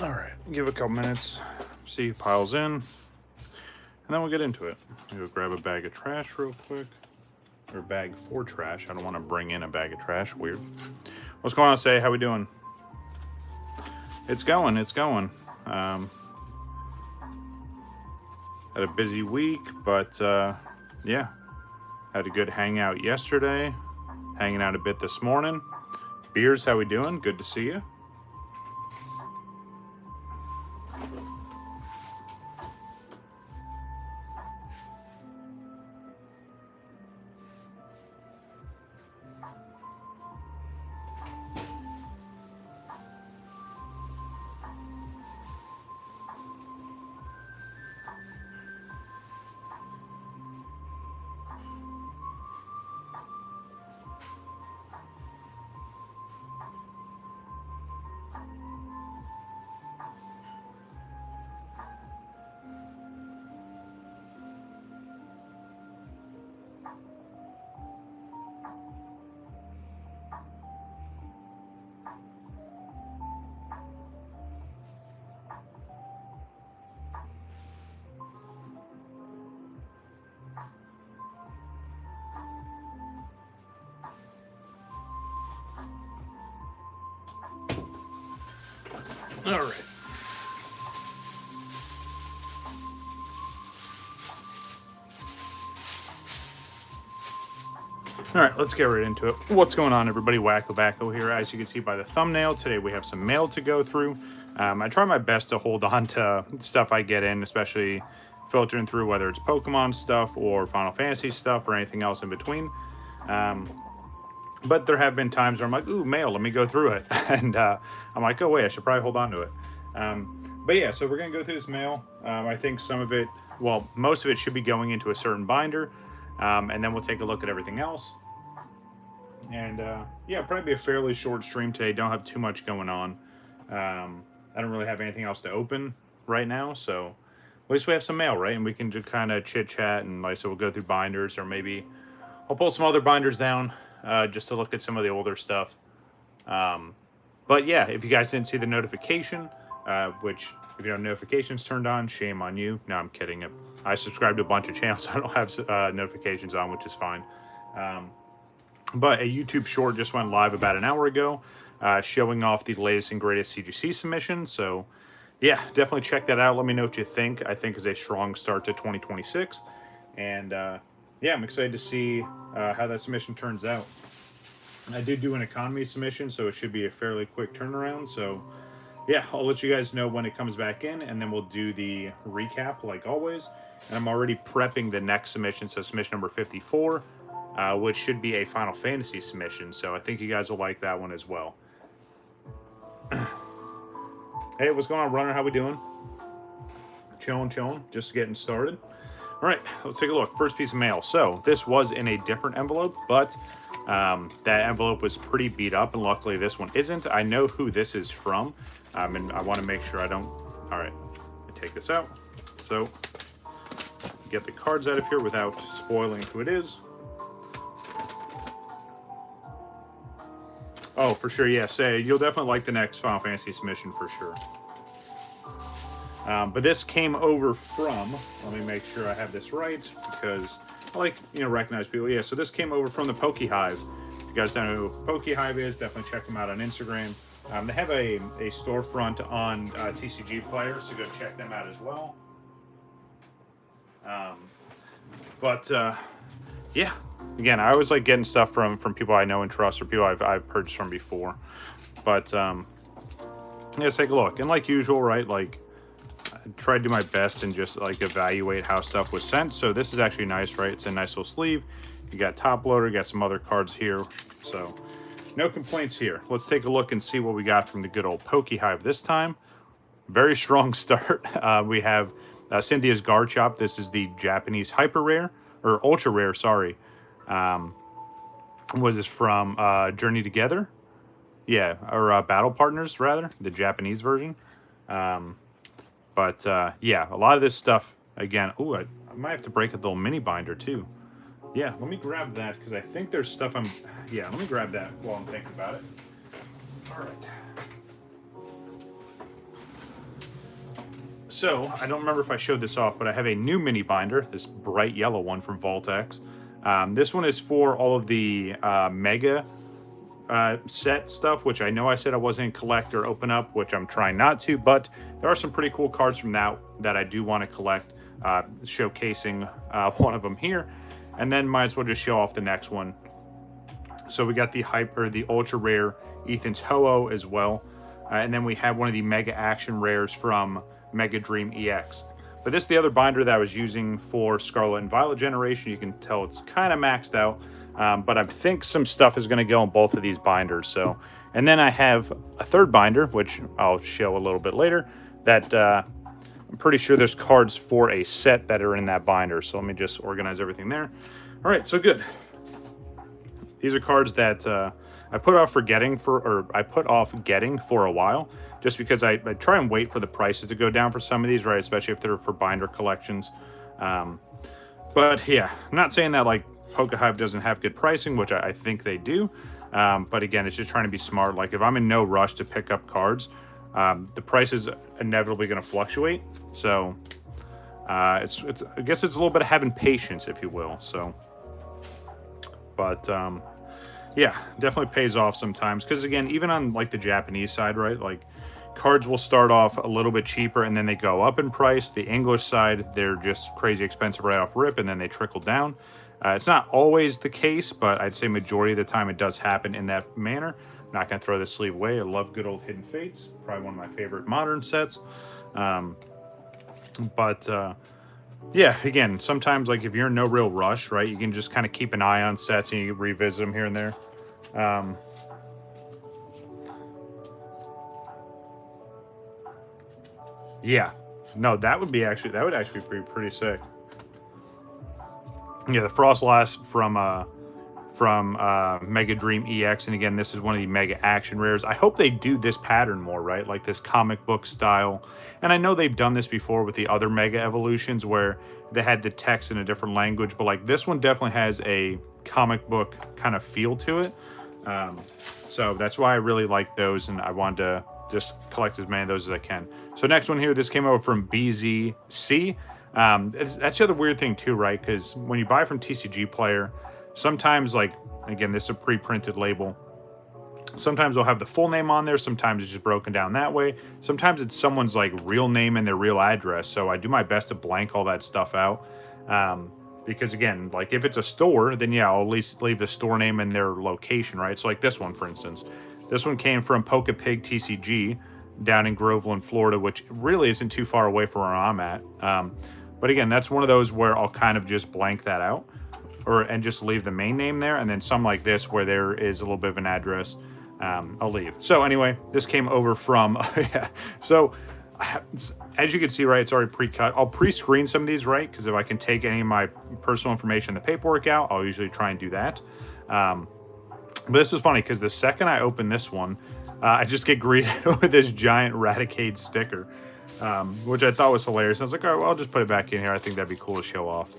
All right, give it a couple minutes, see it piles in, and then we'll get into it. I'll go grab a bag of trash real quick, or a bag for trash. I don't want to bring in a bag of trash, weird. What's going on, Say? How we doing? It's going, it's going. Had a busy week, but yeah, had a good hangout yesterday, hanging out a bit this morning. Beers, how we doing? Good to see you. All right. All right, let's get right into it. What's going on, everybody? WakoBako here. As you can see by the thumbnail, today we have some mail to go through. I try my best to hold on to stuff I get in, especially filtering through whether it's Pokemon stuff or Final Fantasy stuff or anything else in between. But there have been times where I'm like, ooh, mail, let me go through it. And I'm like, oh, wait, I should probably hold on to it. But yeah, so we're going to go through this mail. I think some of it, well, most of it should be going into a certain binder. And then we'll take a look at everything else. And yeah, probably be a fairly short stream today. Don't have too much going on. I don't really have anything else to open right now. So at least we have some mail, right? And we can just kind of chit chat. And like I said, we'll go through binders, or maybe I'll pull some other binders down just to look at some of the older stuff. But yeah, if you guys didn't see the notification, which if you have notifications turned on, shame on you. No, I'm kidding. I subscribe to a bunch of channels. So I don't have notifications on, which is fine. But a YouTube short just went live about an hour ago, showing off the latest and greatest CGC submission. So yeah, definitely check that out. Let me know what you think. I think it's a strong start to 2026. And yeah, I'm excited to see how that submission turns out. I did do an economy submission, so it should be a fairly quick turnaround. So yeah, I'll let you guys know when it comes back in, and then we'll do the recap like always. And I'm already prepping the next submission, so submission number 54, which should be a Final Fantasy submission. So I think you guys will like that one as well. Hey, what's going on, Runner? How we doing? Chilling, just getting started. All right, let's take a look. First piece of mail. So this was in a different envelope, but that envelope was pretty beat up, and luckily this one isn't. I know who this is from, and I want to make sure I don't. All right, I take this out. So get the cards out of here without spoiling who it is. Oh, for sure, yeah. Say you'll definitely like the next Final Fantasy submission for sure. But this came over from, let me make sure I have this right, because I like, recognize people. Yeah, so this came over from the PokeHive. If you guys don't know who PokeHive is, definitely check them out on Instagram. They have a storefront on TCG Player, so go check them out as well. Yeah, again, I always like getting stuff from people I know and trust, or people I've purchased from before. But let's take a look. And like usual, right, like, try to do my best and just like evaluate how stuff was sent. So this is actually nice, right? It's a nice little sleeve. You got top loader, you got some other cards here. So no complaints here. Let's take a look and see what we got from the good old PokeHive this time. Very strong start. We have Cynthia's Garchomp. This is the Japanese hyper rare, or ultra rare, sorry. Was this from Journey Together? Yeah, or Battle Partners rather, the Japanese version. But yeah, a lot of this stuff, again, ooh, I might have to break a little mini binder too. Yeah, let me grab that, because I think there's stuff yeah, let me grab that while I'm thinking about it. All right. So, I don't remember if I showed this off, but I have a new mini binder, this bright yellow one from Voltex. This one is for all of the Mega set stuff, which I know I said I wasn't gonna collect or open up, which I'm trying not to, but there are some pretty cool cards from that I do want to collect, showcasing one of them here, and then might as well just show off the next one. So we got the the ultra rare Ethan's Ho-Oh as well, and then we have one of the mega action rares from Mega Dream EX. But this is the other binder that I was using for Scarlet and Violet generation. You can tell it's kind of maxed out. But I think some stuff is going to go in both of these binders. So, and then I have a third binder, which I'll show a little bit later, that I'm pretty sure there's cards for a set that are in that binder. So let me just organize everything there. All right, so good. These are cards that I put off getting for a while, just because I try and wait for the prices to go down for some of these, right? Especially if they're for binder collections. But yeah, I'm not saying that like PokeHive doesn't have good pricing, which I think they do. But again, it's just trying to be smart. Like if I'm in no rush to pick up cards, the price is inevitably going to fluctuate. So I guess it's a little bit of having patience, if you will. So, but yeah, definitely pays off sometimes. Because again, even on like the Japanese side, right? Like cards will start off a little bit cheaper and then they go up in price. The English side, they're just crazy expensive right off rip, and then they trickle down. It's not always the case, but I'd say majority of the time it does happen in that manner. I'm not going to throw this sleeve away. I love good old Hidden Fates. Probably one of my favorite modern sets. Yeah, again, sometimes like if you're in no real rush, right, you can just kind of keep an eye on sets and you revisit them here and there. Yeah, no, that would actually be pretty sick. Yeah, the Frostlass from Mega Dream EX, and again, this is one of the Mega Action rares. I hope they do this pattern more, right? Like this comic book style. And I know they've done this before with the other Mega Evolutions where they had the text in a different language, but like this one definitely has a comic book kind of feel to it. So that's why I really like those, and I wanted to just collect as many of those as I can. So next one here, this came over from BZC. That's the other weird thing too, right? Because when you buy from TCG Player, sometimes, like, again, this is a pre-printed label. Sometimes they'll have the full name on there. Sometimes it's just broken down that way. Sometimes it's someone's like real name and their real address. So I do my best to blank all that stuff out. because again, like if it's a store, then yeah, I'll at least leave the store name and their location, right? So like this one, for instance, this one came from PokéPig TCG down in Groveland, Florida, which really isn't too far away from where I'm at. But again, that's one of those where I'll kind of just blank that out, and just leave the main name there, and then some like this where there is a little bit of an address, I'll leave. So anyway, this came over from yeah. So as you can see, right, it's already pre-cut. I'll pre-screen some of these, right, because if I can take any of my personal information, the paperwork out, I'll usually try and do that. But this was funny because the second I open this one, I just get greeted with this giant Raticate sticker, which I thought was hilarious. I was like, all right, well, I'll just put it back in here. I think that'd be cool to show off.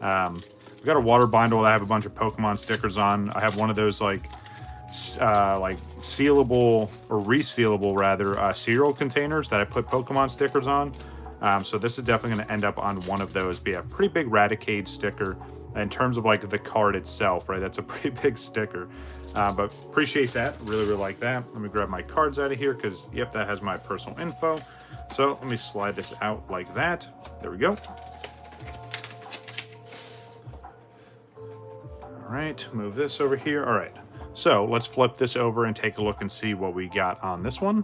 I've got a water bindle that I have a bunch of Pokemon stickers on. I have one of those like sealable or resealable rather cereal containers that I put Pokemon stickers on. So this is definitely going to end up on one of those. But yeah, pretty big Raticate sticker in terms of like the card itself, right? That's a pretty big sticker. But appreciate that. Really, really like that. Let me grab my cards out of here because, yep, that has my personal info. So let me slide this out like that. There we go. All right, move this over here. All right. So let's flip this over and take a look and see what we got on this one.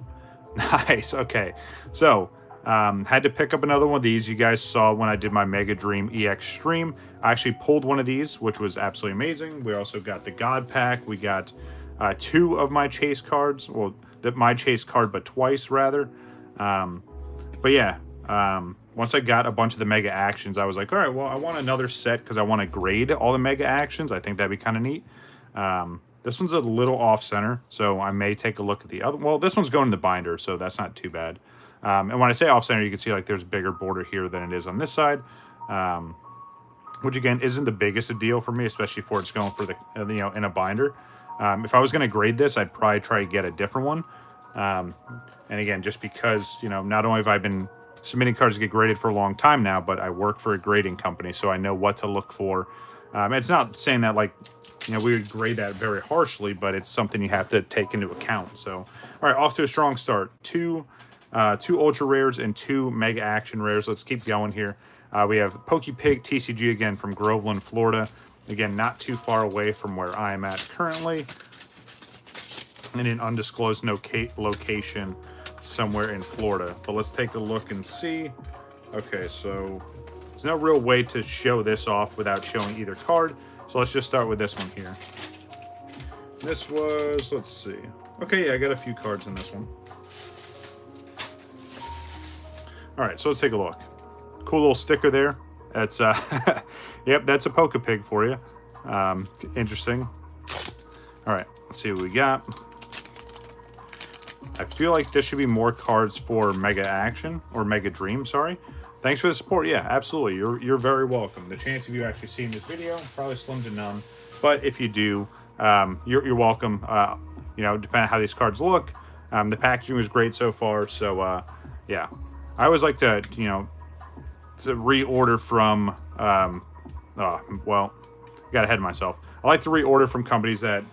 Nice. Okay. So had to pick up another one of these. You guys saw when I did my Mega Dream EX stream, I actually pulled one of these, which was absolutely amazing. We also got the God Pack. We got 2 of my chase cards. Well, my chase card, but twice rather. But yeah, once I got a bunch of the Mega Actions, I was like, all right, well, I want another set because I want to grade all the Mega Actions. I think that'd be kind of neat. This one's a little off center, so I may take a look at the other. Well, this one's going in the binder, so that's not too bad. And when I say off center, you can see like there's a bigger border here than it is on this side, which again isn't the biggest a deal for me, especially for it's going for the in a binder. If I was going to grade this, I'd probably try to get a different one. And again, just because not only have I been submitting cards to get graded for a long time now, but I work for a grading company, so I know what to look for. It's not saying that like we would grade that very harshly, but it's something you have to take into account. So, all right, off to a strong start. Two ultra rares and 2 mega action rares. Let's keep going here. We have PokéPig TCG again from Groveland, Florida. Again, not too far away from where I am at currently, in an undisclosed location somewhere in Florida. But let's take a look and see. Okay, so there's no real way to show this off without showing either card. So let's just start with this one here. This was, let's see. Okay, yeah, I got a few cards in this one. All right, so let's take a look. Cool little sticker there. That's, yep, that's a PokéPig for you. Interesting. All right, let's see what we got. I feel like there should be more cards for Mega Action, or Mega Dream, sorry. Thanks for the support. Yeah, absolutely. You're very welcome. The chance of you actually seeing this video, probably slim to none. But if you do, you're welcome. Depending on how these cards look. The packaging was great so far. So, yeah. I always like to, to reorder from, well, got ahead of myself. I like to reorder from companies that,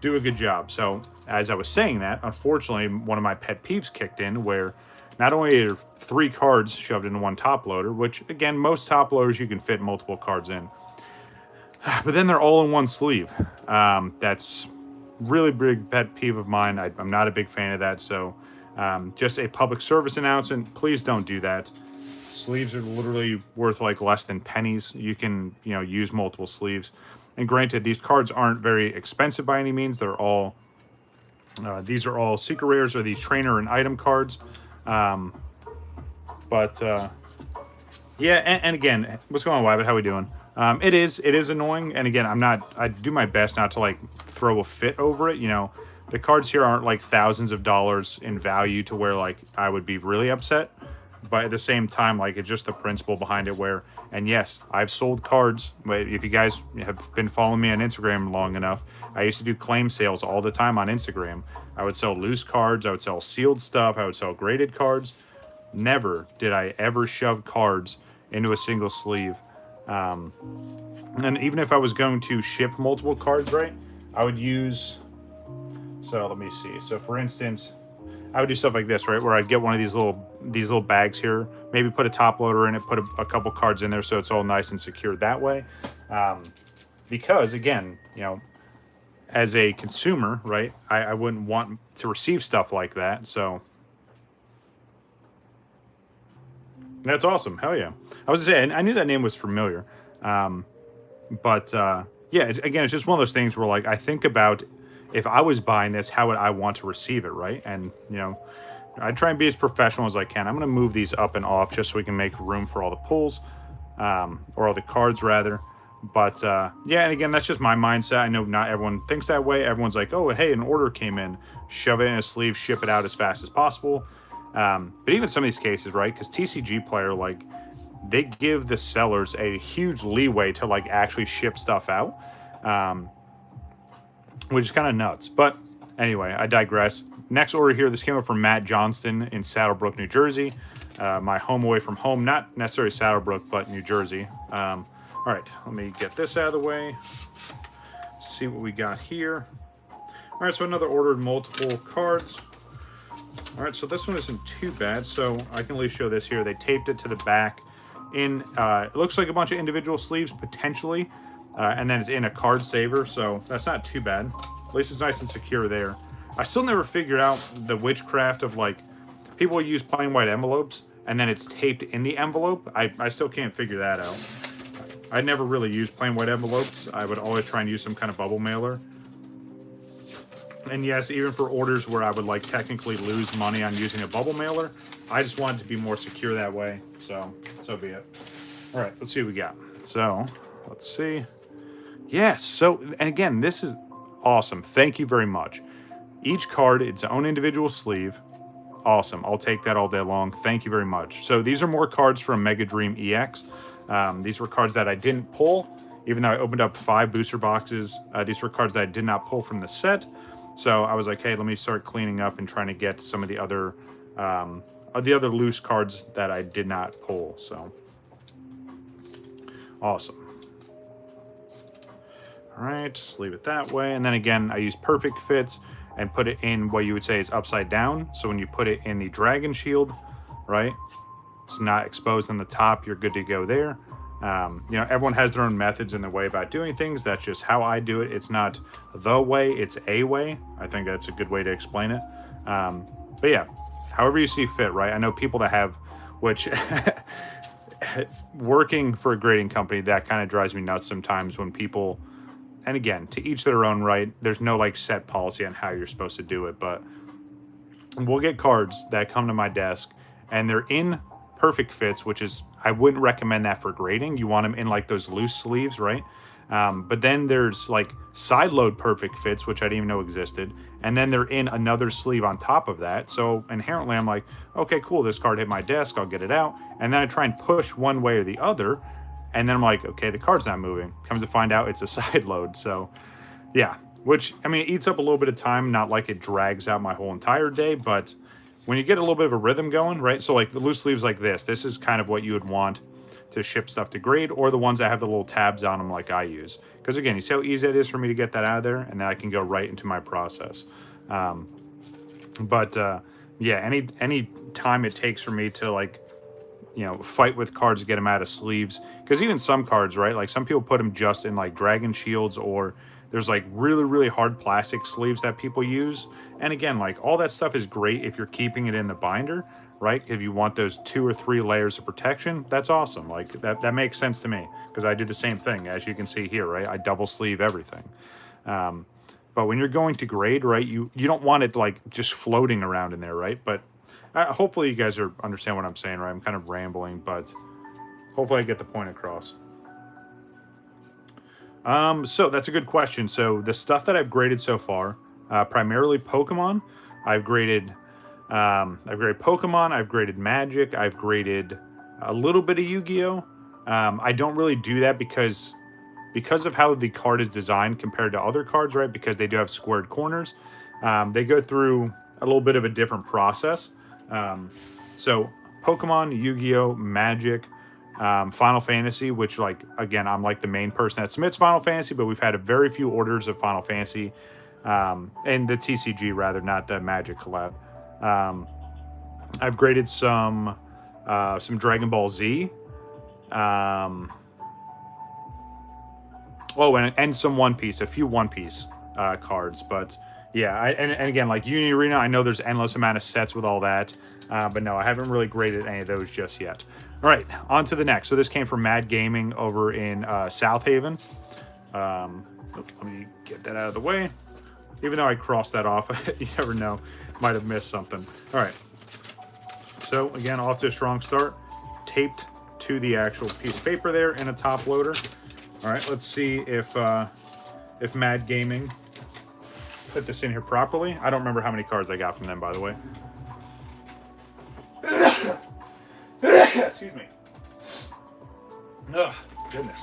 do a good job. So as I was saying that, unfortunately, one of my pet peeves kicked in where not only are 3 cards shoved into one top loader, which again, most top loaders you can fit multiple cards in, but then they're all in one sleeve. That's really big pet peeve of mine. I'm not a big fan of that. So just a public service announcement, please don't do that. Sleeves are literally worth like less than pennies. You can, use multiple sleeves. And granted, these cards aren't very expensive by any means. They're all, these are all secret rares or these trainer and item cards. Yeah, and again, what's going on, Wabbit? How we doing? It is annoying. And again, I do my best not to like throw a fit over it. The cards here aren't like thousands of dollars in value to where like I would be really upset. But at the same time, like it's just the principle behind it where, and yes, I've sold cards, but if you guys have been following me on Instagram long enough, I used to do claim sales all the time on Instagram. I would sell loose cards, I would sell sealed stuff, I would sell graded cards. Never did I ever shove cards into a single sleeve. And even if I was going to ship multiple cards, right, I would use, so let me see. So for instance, I would do stuff like this, right? Where I'd get one of these little bags here, maybe put a top loader in it, put a couple cards in there so it's all nice and secure that way. Because again, you know, as a consumer, right, I wouldn't want to receive stuff like that. So that's awesome. Hell yeah. I was saying, I knew that name was familiar. Yeah, again, it's just one of those things where, like, I think about if I was buying this, how would I want to receive it, right? And, you know, I try and be as professional as I can. I'm going to move these up and off just so we can make room for all the pulls, or all the cards, rather. But, yeah, and again, that's just my mindset. I know not everyone thinks that way. Everyone's like, oh, hey, an order came in. Shove it in a sleeve, ship it out as fast as possible. But even some of these cases, right, because TCG Player, like, they give the sellers a huge leeway to, like, actually ship stuff out, which is kind of nuts. But anyway, I digress. Next order here, this came up from Matt Johnston in Saddlebrook, New Jersey. My home away from home, not necessarily Saddlebrook, but New Jersey. All right, let me get this out of the way. See what we got here. All right, so another ordered multiple cards. All right, so this one isn't too bad. So I can at least show this here. They taped it to the back. It looks like a bunch of individual sleeves potentially, and then it's in a card saver, so that's not too bad. At least it's nice and secure there. I still never figured out the witchcraft of, like, people use plain white envelopes and then it's taped in the envelope. I still can't figure that out. I never really used plain white envelopes. I would always try and use some kind of bubble mailer. And yes, even for orders where I would, like, technically lose money on using a bubble mailer, I just wanted to be more secure that way. So be it. All right, let's see what we got. So let's see. Yes. So, and again, this is awesome. Thank you very much. Each card, its own individual sleeve. Awesome. I'll take that all day long. Thank you very much. So these are more cards from Mega Dream EX. These were cards that I didn't pull, even though I opened up 5 booster boxes. These were cards that I did not pull from the set. So I was like, hey, let me start cleaning up and trying to get some of the other loose cards that I did not pull. So awesome. All right, just leave it that way. And then again, I use Perfect Fits and put it in what you would say is upside down. So when you put it in the Dragon Shield, right, it's not exposed on the top, you're good to go there. You know, everyone has their own methods and their way about doing things. That's just how I do it. It's not the way, it's a way. I think that's a good way to explain it. But yeah, however you see fit, right? I know people that have, which working for a grading company, that kind of drives me nuts sometimes when people, and again, to each their own, right? There's no, like, set policy on how you're supposed to do it, but we'll get cards that come to my desk and they're in Perfect Fits, which is, I wouldn't recommend that for grading. You want them in, like, those loose sleeves, right? But then there's, like, side load Perfect Fits, which I didn't even know existed, and then they're in another sleeve on top of that. So inherently I'm like, okay, cool, this card hit my desk, I'll get it out. And then I try and push one way or the other, and then I'm like, okay, the card's not moving. Comes to find out it's a side load. So yeah, which, I mean, it eats up a little bit of time, not like it drags out my whole entire day, but when you get a little bit of a rhythm going, right? So, like, the loose sleeves like this is kind of what you would want to ship stuff to grade, or the ones that have the little tabs on them like I use. Because again, you see how easy it is for me to get that out of there, and then I can go right into my process. Yeah, any time it takes for me to, like, you know, fight with cards to get them out of sleeves, because even some cards, right, like some people put them just in, like, Dragon Shields, or there's, like, really, really hard plastic sleeves that people use. And again, like, all that stuff is great if you're keeping it in the binder, right? If you want those 2 or 3 layers of protection, that's awesome. Like, that makes sense to me, because I do the same thing, as you can see here, right? I double sleeve everything. But when you're going to grade, right, you don't want it, like, just floating around in there, right? But hopefully you guys understand what I'm saying, right? I'm kind of rambling, but hopefully I get the point across. So that's a good question. So the stuff that I've graded so far, primarily Pokemon. I've graded Pokemon, I've graded Magic, I've graded a little bit of Yu-Gi-Oh! I don't really do that because of how the card is designed compared to other cards, right? Because they do have squared corners. They go through a little bit of a different process. So Pokemon, Yu-Gi-Oh!, Magic, Final Fantasy, which, like, again, I'm like the main person that submits Final Fantasy, but we've had a very few orders of Final Fantasy, and the TCG rather, not the Magic collab. I've graded some Dragon Ball Z. And some One Piece, a few One Piece cards. But yeah, and again, like Uni Arena, I know there's endless amount of sets with all that. But no, I haven't really graded any of those just yet. All right, on to the next. So this came from Mad Gaming over in South Haven. Let me get that out of the way. Even though I crossed that off, you never know. Might have missed something. All right. So again, off to a strong start. Taped to the actual piece of paper there in a top loader. All right, let's see if Mad Gaming put this in here properly. I don't remember how many cards I got from them, by the way. Excuse me. Oh, goodness.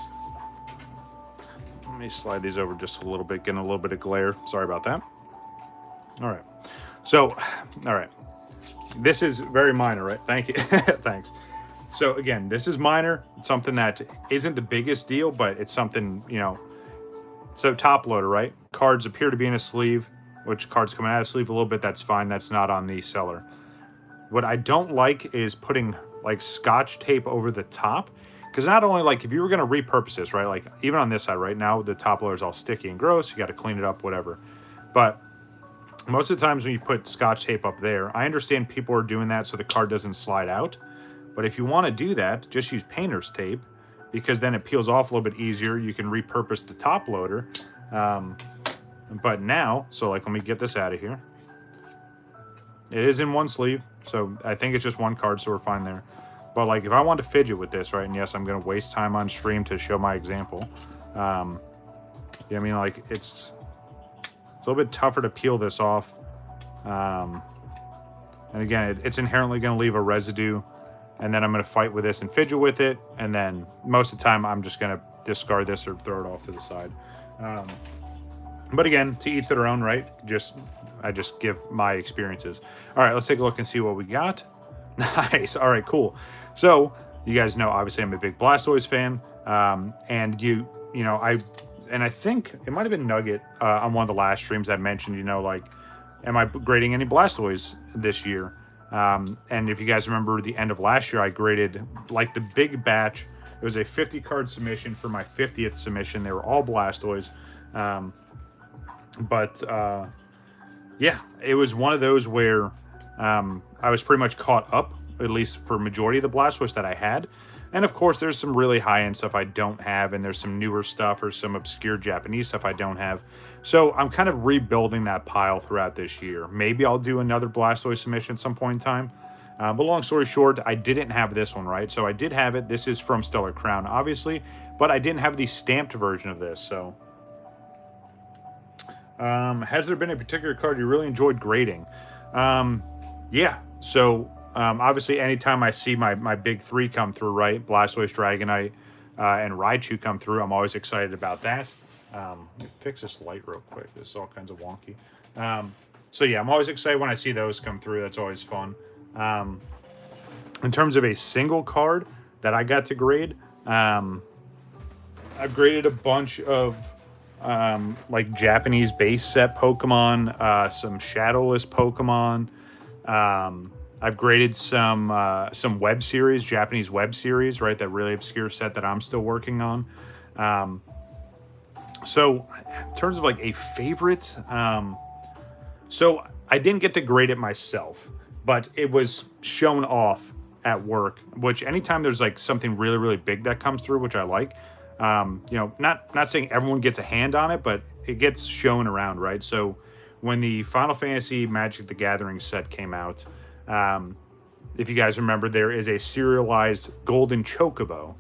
Let me slide these over just a little bit, getting a little bit of glare. Sorry about that. All right. So, all right. This is very minor, right? Thank you. Thanks. So, again, this is minor. It's something that isn't the biggest deal, but it's something, you know. So, top loader, right? Cards appear to be in a sleeve, which cards coming out of the sleeve a little bit. That's fine. That's not on the seller. What I don't like is putting, like, Scotch tape over the top. Because not only, like, if you were going to repurpose this, right? Like, even on this side right now, the top loader is all sticky and gross. You got to clean it up, whatever. But most of the times when you put Scotch tape up there, I understand people are doing that so the card doesn't slide out. But if you want to do that, just use painter's tape, because then it peels off a little bit easier. You can repurpose the top loader. But now, so like, let me get this out of here. It is in one sleeve, so I think it's just one card, so we're fine there. But like, if I want to fidget with this, right, and yes, I'm going to waste time on stream to show my example. Yeah, I mean, like, it's a little bit tougher to peel this off. And again, it's inherently going to leave a residue. And then I'm going to fight with this and fidget with it. And then most of the time, I'm just going to discard this or throw it off to the side. But again, to each their own, right? I just give my experiences. All right, let's take a look and see what we got. Nice. All right, cool. So you guys know, obviously, I'm a big Blastoise fan. And you know, I think it might have been Nugget on one of the last streams I mentioned, you know, like, am I grading any Blastoise this year? And if you guys remember the end of last year, I graded like the big batch. It was a 50 card submission for my 50th submission. They were all Blastoise. Yeah, it was one of those where I was pretty much caught up, at least for majority of the Blastoise that I had. And of course, there's some really high-end stuff I don't have, and there's some newer stuff or some obscure Japanese stuff I don't have. So I'm kind of rebuilding that pile throughout this year. Maybe I'll do another Blastoise submission at some point in time. But long story short, I didn't have this one, right? So I did have it. This is from Stellar Crown, obviously, but I didn't have the stamped version of this. So has there been a particular card you really enjoyed grading? Yeah. So obviously, anytime I see my big three come through, right? Blastoise, Dragonite, and Raichu come through, I'm always excited about that. Let me fix this light real quick. This is all kinds of wonky. So yeah, I'm always excited when I see those come through. That's always fun. In terms of a single card that I got to grade, I've graded a bunch of like Japanese base set Pokemon, some shadowless Pokemon. I've graded some web series, Japanese web series, right? That really obscure set that I'm still working on. So in terms of like a favorite, so I didn't get to grade it myself, but it was shown off at work, which anytime there's like something really, really big that comes through, which I like, you know, not saying everyone gets a hand on it, but it gets shown around, right? So when the Final Fantasy Magic the Gathering set came out, if you guys remember, there is a serialized golden chocobo,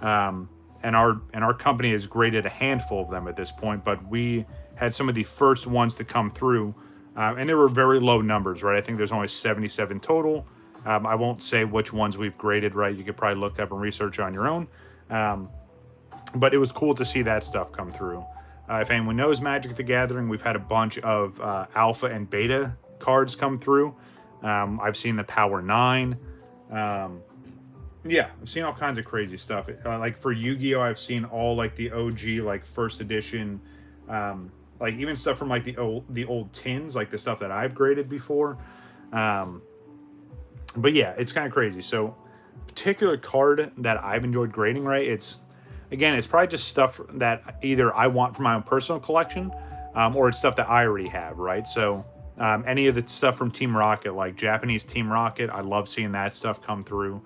and our company has graded a handful of them at this point, but we had some of the first ones to come through, and there were very low numbers, right? I think there's only 77 total. I won't say which ones we've graded, right? You could probably look up and research on your own, but it was cool to see that stuff come through. If anyone knows Magic the Gathering, we've had a bunch of alpha and beta cards come through. I've seen the Power 9. Yeah, I've seen all kinds of crazy stuff. Like for Yu-Gi-Oh, I've seen all like the OG, like first edition, like even stuff from like the old tins, like the stuff that I've graded before. But yeah, it's kind of crazy. So particular card that I've enjoyed grading, right? It's probably just stuff that either I want for my own personal collection, or it's stuff that I already have, right? So any of the stuff from Team Rocket, like Japanese Team Rocket, I love seeing that stuff come through.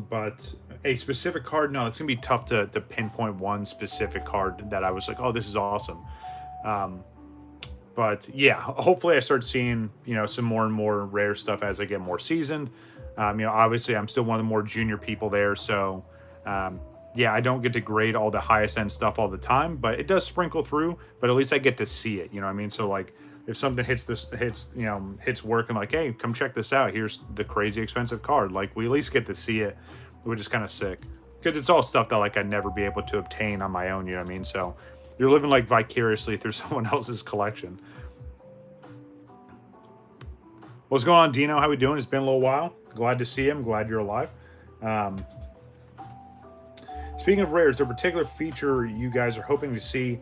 But a specific card, no, it's gonna be tough to pinpoint one specific card that I was like, oh, this is awesome. But yeah, hopefully I start seeing, some more and more rare stuff as I get more seasoned. Obviously I'm still one of the more junior people there, so yeah, I don't get to grade all the highest end stuff all the time, but it does sprinkle through. But at least I get to see it. You know what I mean? So like, if something hits work and like, hey, come check this out. Here's the crazy expensive card. Like, we at least get to see it, which is kind of sick, because it's all stuff that like I'd never be able to obtain on my own. You know what I mean? So you're living like vicariously through someone else's collection. What's going on, Dino? How we doing? It's been a little while. Glad to see you. I'm glad you're alive. Speaking of rares, the particular feature you guys are hoping to see.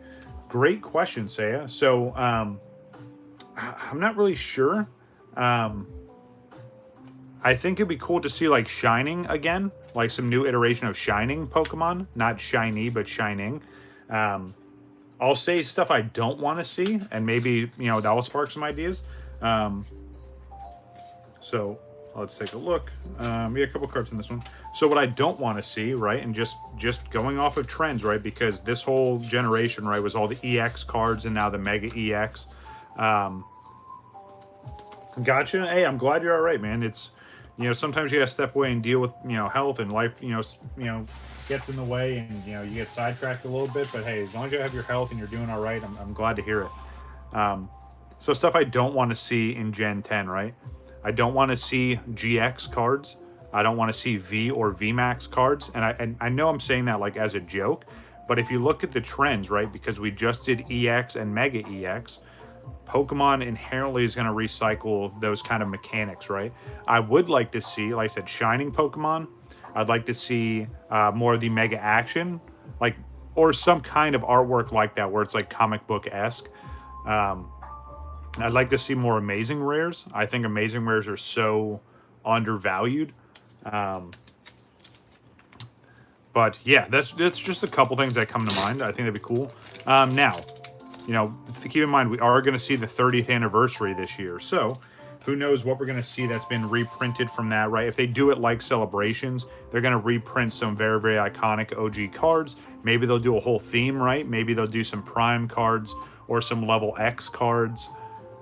Great question, Saya. So I'm not really sure. I think it'd be cool to see like Shining again, like some new iteration of Shining Pokemon, not shiny but Shining. I'll say stuff I don't want to see, and maybe that will spark some ideas. So let's take a look. Yeah, a couple cards in this one. So what I don't want to see, right, and just going off of trends, right, because this whole generation, right, was all the EX cards and now the Mega EX. Gotcha. Hey, I'm glad you're all right, man. It's, sometimes you gotta step away and deal with, health, and life, gets in the way, and, you get sidetracked a little bit. But hey, as long as you have your health and you're doing all right, I'm glad to hear it. So stuff I don't want to see in Gen 10, right? I don't want to see GX cards. I don't want to see V or VMAX cards. And I know I'm saying that like as a joke, but if you look at the trends, right, because we just did EX and Mega EX, Pokemon inherently is going to recycle those kind of mechanics, right? I would like to see, like I said, Shining Pokemon. I'd like to see more of the Mega Action, like, or some kind of artwork like that where it's like comic book-esque. I'd like to see more Amazing Rares. I think Amazing Rares are so undervalued. But yeah, that's just a couple things that come to mind. I think that'd be cool. Now, keep in mind, we are going to see the 30th anniversary this year. So who knows what we're going to see that's been reprinted from that, right? If they do it like Celebrations, they're going to reprint some very, very iconic OG cards. Maybe they'll do a whole theme, right? Maybe they'll do some Prime cards or some Level X cards.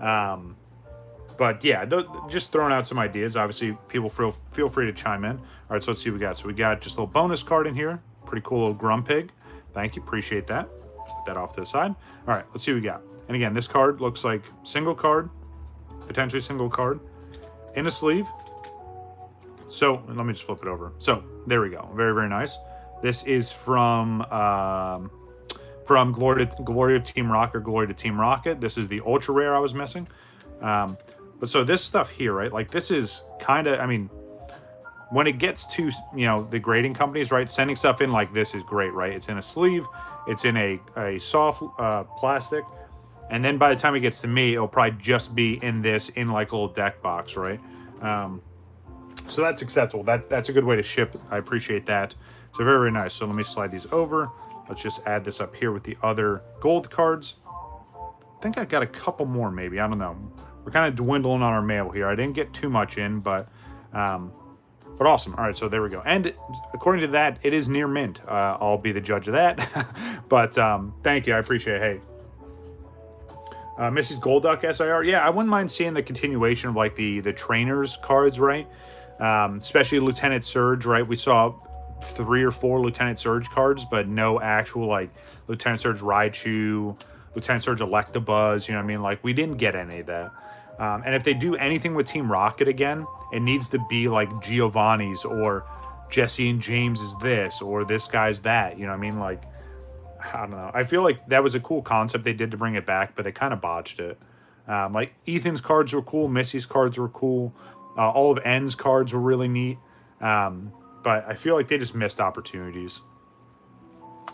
But yeah, just throwing out some ideas. Obviously, people feel free to chime in. All right, so let's see what we got. So we got just a little bonus card in here. Pretty cool little Grumpig. Thank you, appreciate that. Put that off to the side. All right, let's see what we got. And again, this card looks like single card, potentially single card, in a sleeve. So let me just flip it over. So there we go. Very, very nice. This is from Glory of Team Rocket, Glory to Team Rocket. This is the ultra rare I was missing. But so this stuff here, right? Like, this is kind of, I mean, when it gets to, the grading companies, right? Sending stuff in like this is great, right? It's in a sleeve. It's in a soft plastic. And then by the time it gets to me, it'll probably just be in like a little deck box, right? So that's acceptable. That's a good way to ship. I appreciate that. So very, very nice. So let me slide these over. Let's just add this up here with the other gold cards. I think I got a couple more, maybe. I don't know. We're kind of dwindling on our mail here. I didn't get too much in, but awesome. All right, so there we go. And according to that, it is near mint. I'll be the judge of that. But thank you. I appreciate it. Hey. Mrs. Golduck SIR. Yeah, I wouldn't mind seeing the continuation of like the trainers cards, right? Especially Lieutenant Surge, right? We saw 3 or 4 Lieutenant Surge cards, but no actual like Lieutenant Surge Raichu, Lieutenant Surge Electabuzz, you know what I mean? Like, we didn't get any of that. And if they do anything with Team Rocket again, it needs to be like Giovanni's or Jesse and James is this, or this guy's that, you know what I mean? Like, I don't know. I feel like that was a cool concept they did to bring it back, but they kind of botched it. Like, Ethan's cards were cool. Missy's cards were cool. All of N's cards were really neat. But I feel like they just missed opportunities.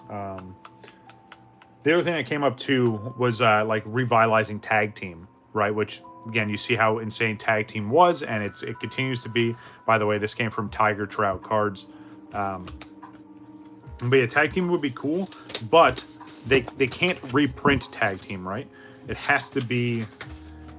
The other thing that came up too was like revitalizing Tag Team, right? Which again, you see how insane Tag Team was, and it continues to be. By the way, this came from Tiger Trout Cards. But yeah, Tag Team would be cool, but they can't reprint Tag Team, right? It has to be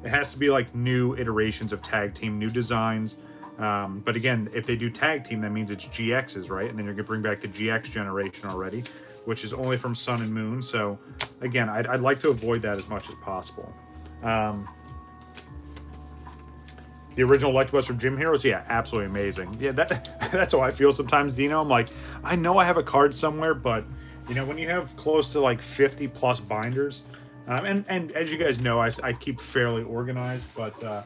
like new iterations of Tag Team, new designs. But again, if they do Tag Team, that means it's GXs, right? And then you're gonna bring back the GX generation already, which is only from Sun and Moon. So again, I'd like to avoid that as much as possible. The original Electabuzz from Gym Heroes, yeah, absolutely amazing. Yeah, that's how I feel sometimes, Dino. I'm like, I know I have a card somewhere, but you know, when you have close to like 50 plus binders, and as you guys know, I keep fairly organized, but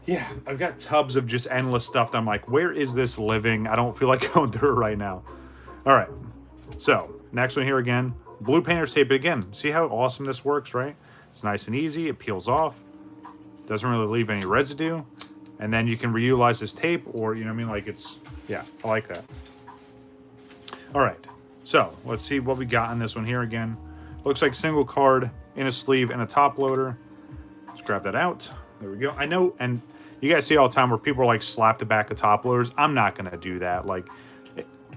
yeah, I've got tubs of just endless stuff that I'm like, where is this living? I don't feel like going through it right now. All right, so next one here again, blue painter's tape. But again, see how awesome this works, right? It's nice and easy. It peels off. Doesn't really leave any residue. And then you can reutilize this tape, or, you know what I mean? Like, it's, yeah, I like that. All right, so let's see what we got on this one here again. Looks like single card in a sleeve and a top loader. Let's grab that out. There we go. I know, and you guys see all the time where people are like, slap the back of top loaders. I'm not going to do that. Like,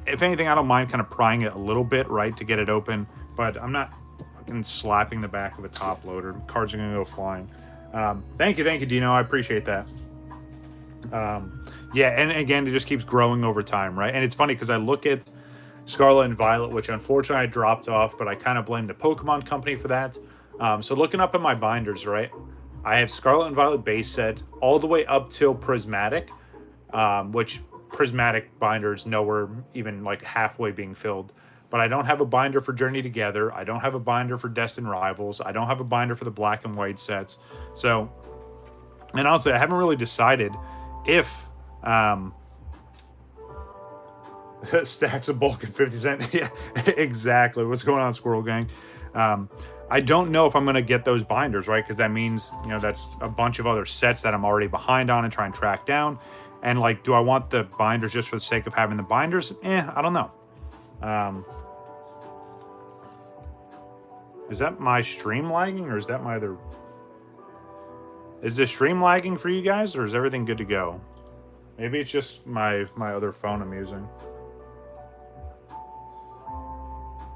if anything, I don't mind kind of prying it a little bit, right, to get it open. But I'm not fucking slapping the back of a top loader. Cards are going to go flying. Thank you, Dino. I appreciate that. Yeah, and again, it just keeps growing over time, right? And it's funny because I look at Scarlet and Violet, which unfortunately I dropped off, but I kind of blame the Pokemon company for that. So looking up at my binders, right, I have Scarlet and Violet base set all the way up till Prismatic, which Prismatic binders nowhere even like halfway being filled. But I don't have a binder for Journey Together. I don't have a binder for Destined Rivals. I don't have a binder for the black and white sets. So, and honestly, I haven't really decided if stacks of bulk at 50 cents. Yeah, exactly. What's going on, Squirrel Gang? I don't know if I'm going to get those binders, right? Because that means, you know, that's a bunch of other sets that I'm already behind on and try and track down. And like, do I want the binders just for the sake of having the binders? I don't know. Is that my stream lagging, or is that my other... Is this stream lagging for you guys, or is everything good to go? Maybe it's just my other phone I'm using.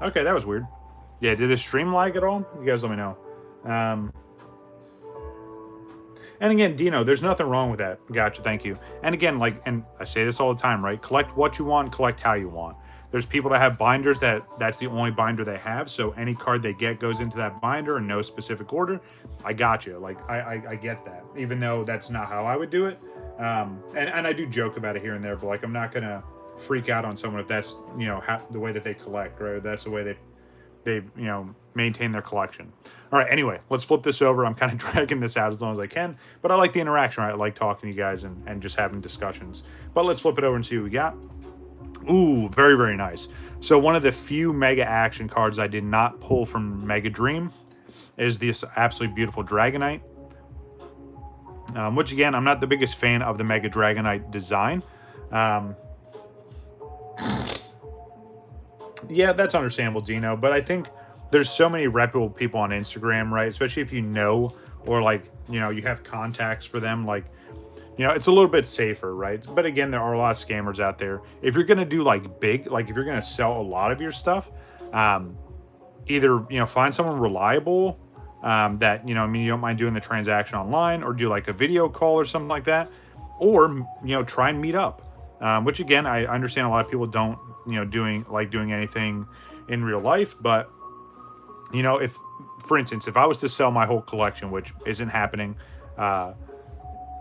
Okay, that was weird. Yeah, did this stream lag at all? You guys let me know. And again, Dino, there's nothing wrong with that. Gotcha, thank you. And again, like, and I say this all the time, right? Collect what you want, collect how you want. There's people that have binders that's the only binder they have, so any card they get goes into that binder in no specific order. I got you. Like, I get that, even though that's not how I would do it. And I do joke about it here and there, but like, I'm not gonna freak out on someone if that's, you know, the way that they collect, right? That's the way they you know, maintain their collection. All right, anyway, let's flip this over. I'm kind of dragging this out as long as I can, but I like the interaction, right? I like talking to you guys and just having discussions. But let's flip it over and see what we got. Ooh, very, very nice. So one of the few Mega Action cards I did not pull from Mega Dream is this absolutely beautiful Dragonite. Which, again, I'm not the biggest fan of the Mega Dragonite design. Yeah, that's understandable, Dino. But I think there's so many reputable people on Instagram, right? Especially if you know, or like, you know, you have contacts for them, like, you know, it's a little bit safer, right? But again, there are a lot of scammers out there. If you're going to do like big, like if you're going to sell a lot of your stuff, either, you know, find someone reliable that, you know, I mean, you don't mind doing the transaction online, or do like a video call or something like that, or, you know, try and meet up. Which again, I understand a lot of people don't, you know, doing anything in real life, but, you know, if, for instance, if I was to sell my whole collection, which isn't happening,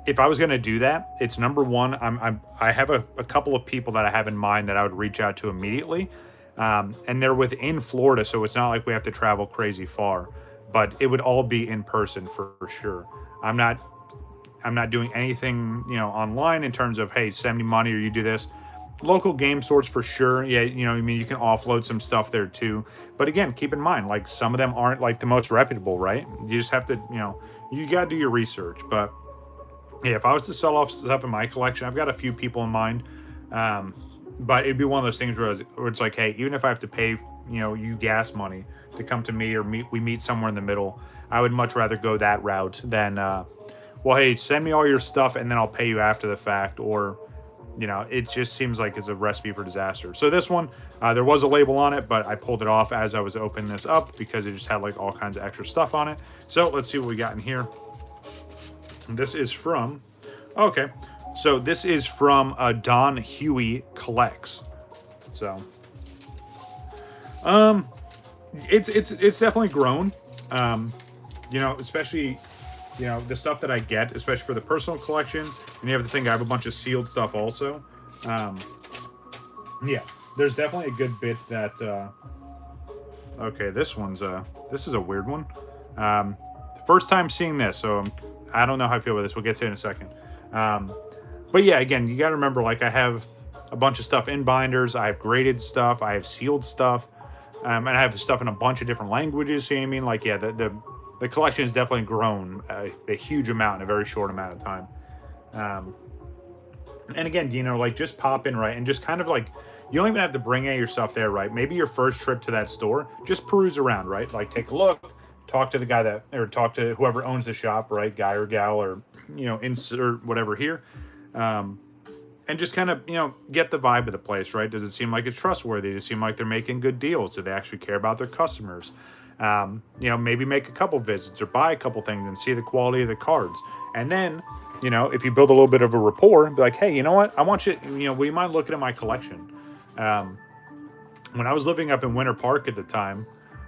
if I was going to do that, it's number one, I have a couple of people that I have in mind that I would reach out to immediately. And they're within Florida, so it's not like we have to travel crazy far, but it would all be in person for sure. I'm not doing anything, you know, online in terms of, hey, send me money or you do this. Local game stores for sure. Yeah, you know, I mean, you can offload some stuff there too. But again, keep in mind, like, some of them aren't like the most reputable, right? You just have to, you know, you got to do your research. But yeah, if I was to sell off stuff in my collection, I've got a few people in mind. But it'd be one of those things where it's like, hey, even if I have to pay, you know, you gas money to come to me, or we meet somewhere in the middle, I would much rather go that route than well, hey, send me all your stuff and then I'll pay you after the fact, or, you know, it just seems like it's a recipe for disaster. So this one, there was a label on it, but I pulled it off as I was opening this up because it just had like all kinds of extra stuff on it. So let's see what we got in here. This is from, okay, so this is from Don Huey Collects. So, it's definitely grown. You know, especially, you know, the stuff that I get, especially for the personal collection. And you have to think I have a bunch of sealed stuff also. Yeah, there's definitely a good bit that, okay, this is a weird one. First time seeing this, so I don't know how I feel about this. We'll get to it in a second. But yeah, again, you got to remember, like, I have a bunch of stuff in binders. I have graded stuff. I have sealed stuff. And I have stuff in a bunch of different languages. So, you know what I mean? Like, yeah, the collection has definitely grown a huge amount in a very short amount of time. And again, you know, like, just pop in, right? And just kind of like, you don't even have to bring any of your stuff there, right? Maybe your first trip to that store, just peruse around, right? Like, take a look, talk to the guy that, or talk to whoever owns the shop, right? Guy or gal, or, you know, insert whatever here. And just kind of, you know, get the vibe of the place, right? Does it seem like it's trustworthy? Does it seem like they're making good deals? Do they actually care about their customers? You know, maybe make a couple visits or buy a couple things and see the quality of the cards. And then, you know, if you build a little bit of a rapport, be like, hey, you know what? I want you, you know, would you mind looking at my collection? When I was living up in Winter Park at the time,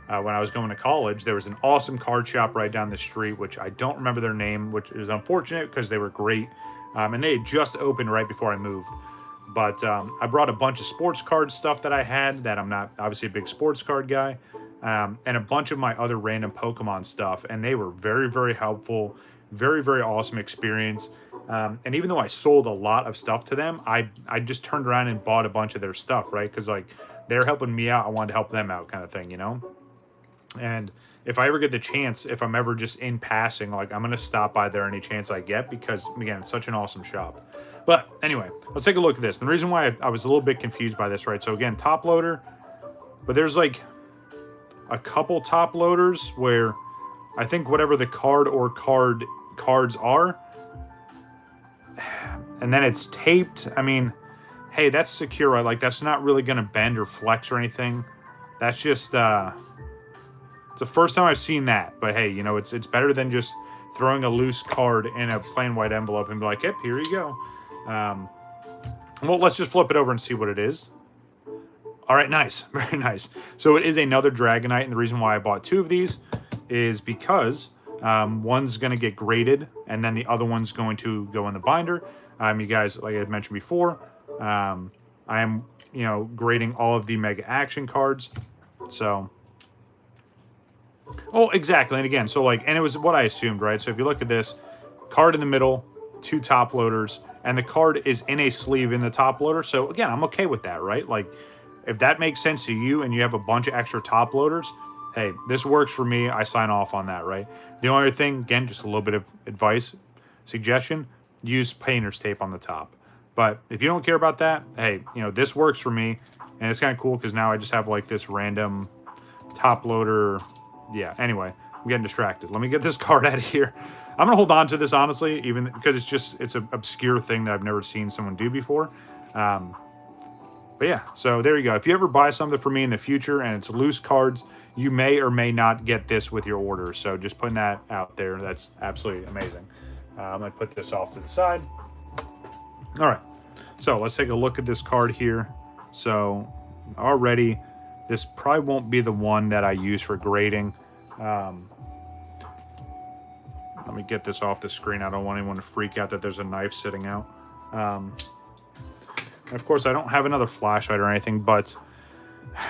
when I was going to college, there was an awesome card shop right down the street, which I don't remember their name, which is unfortunate because they were great. And they had just opened right before I moved. But I brought a bunch of sports card stuff that I had, that I'm not obviously a big sports card guy, and a bunch of my other random Pokemon stuff. And they were very, very helpful, very, very awesome experience. And even though I sold a lot of stuff to them, I just turned around and bought a bunch of their stuff, right? Because, like, they're helping me out, I wanted to help them out, kind of thing, you know? And if I ever get the chance, if I'm ever just in passing, like, I'm going to stop by there any chance I get, because, again, it's such an awesome shop. But anyway, let's take a look at this. And the reason why I was a little bit confused by this, right? So again, top loader, but there's like a couple top loaders where I think whatever the card or cards are, and then it's taped. I mean, hey, that's secure, right? Like, that's not really going to bend or flex or anything. That's just, it's the first time I've seen that, but hey, you know, it's better than just throwing a loose card in a plain white envelope and be like, yep, here you go. Well, let's just flip it over and see what it is. All right, nice, very nice. So it is another Dragonite, and the reason why I bought two of these is because one's going to get graded, and then the other one's going to go in the binder. You guys, like I had mentioned before, I am, you know, grading all of the Mega Action cards, so... Oh, exactly. And again, so like, and it was what I assumed, right? So if you look at this, card in the middle, two top loaders, and the card is in a sleeve in the top loader. So again, I'm okay with that, right? Like, if that makes sense to you and you have a bunch of extra top loaders, hey, this works for me. I sign off on that, right? The only other thing, again, just a little bit of advice, suggestion, use painter's tape on the top. But if you don't care about that, hey, you know, this works for me. And it's kind of cool because now I just have like this random top loader. Yeah, anyway, I'm getting distracted. Let me get this card out of here. I'm going to hold on to this, honestly, even because it's an obscure thing that I've never seen someone do before. But yeah, so there you go. If you ever buy something for me in the future and it's loose cards, you may or may not get this with your order. So just putting that out there, that's absolutely amazing. I'm going to put this off to the side. All right, so let's take a look at this card here. So already... this probably won't be the one that I use for grading. Let me get this off the screen. I don't want anyone to freak out that there's a knife sitting out. Of course, I don't have another flashlight or anything, but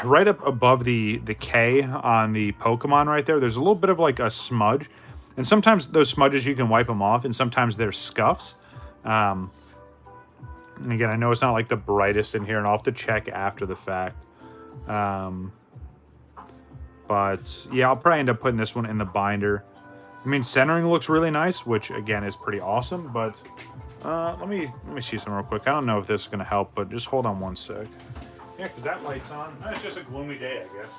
right up above the K on the Pokemon right there, there's a little bit of like a smudge. And sometimes those smudges, you can wipe them off, and sometimes they're scuffs. And again, I know it's not like the brightest in here, and I'll have to check after the fact. But yeah, I'll probably end up putting this one in the binder. I mean, centering looks really nice, which again is pretty awesome, but let me see something real quick. I don't know if this is going to help, but just hold on one sec. Yeah, because that light's on. It's just a gloomy day, I guess.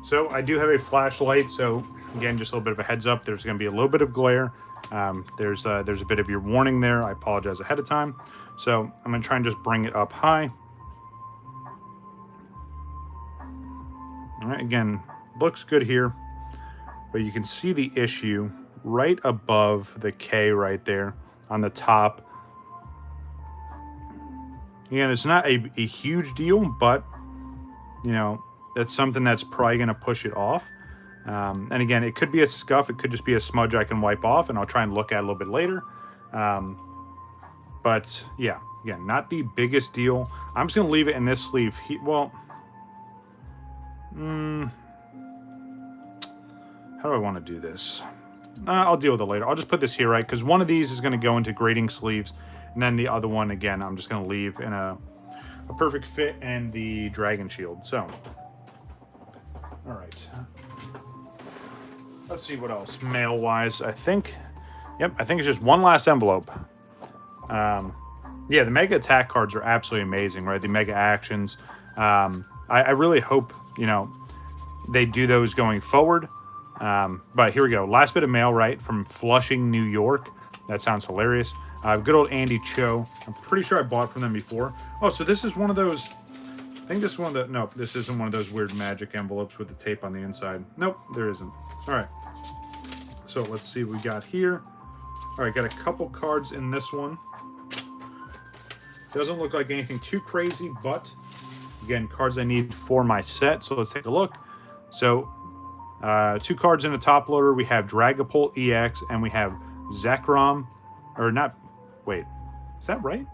So I do have a flashlight. So again, just a little bit of a heads up. There's going to be a little bit of glare. There's a bit of your warning there. I apologize ahead of time. So I'm going to try and just bring it up high. All right, again, looks good here, but you can see the issue right above the K right there on the top. Again, it's not a huge deal, but, you know, that's something that's probably going to push it off. And again, it could be a scuff. It could just be a smudge I can wipe off, and I'll try and look at it a little bit later. But, yeah, again, not the biggest deal. I'm just going to leave it in this sleeve. Well, how do I want to do this? I'll deal with it later. I'll just put this here, right? Because one of these is going to go into grading sleeves, and then the other one, again, I'm just going to leave in a perfect fit and the dragon shield. So, all right. Let's see what else. Mail-wise, I think it's just one last envelope. Yeah, the Mega Attack cards are absolutely amazing, right? The Mega Actions. I really hope, you know, they do those going forward. But here we go. Last bit of mail, right, from Flushing, New York. That sounds hilarious. Good old Andy Cho. I'm pretty sure I bought from them before. Oh, so this is one of those... I think this is one of the... Nope, this isn't one of those weird magic envelopes with the tape on the inside. Nope, there isn't. All right. So let's see what we got here. All right, got a couple cards in this one. Doesn't look like anything too crazy, but... Again, cards I need for my set, so let's take a look. So, 2 cards in the top loader. We have Dragapult EX, and we have Zekrom, or not, wait, is that right?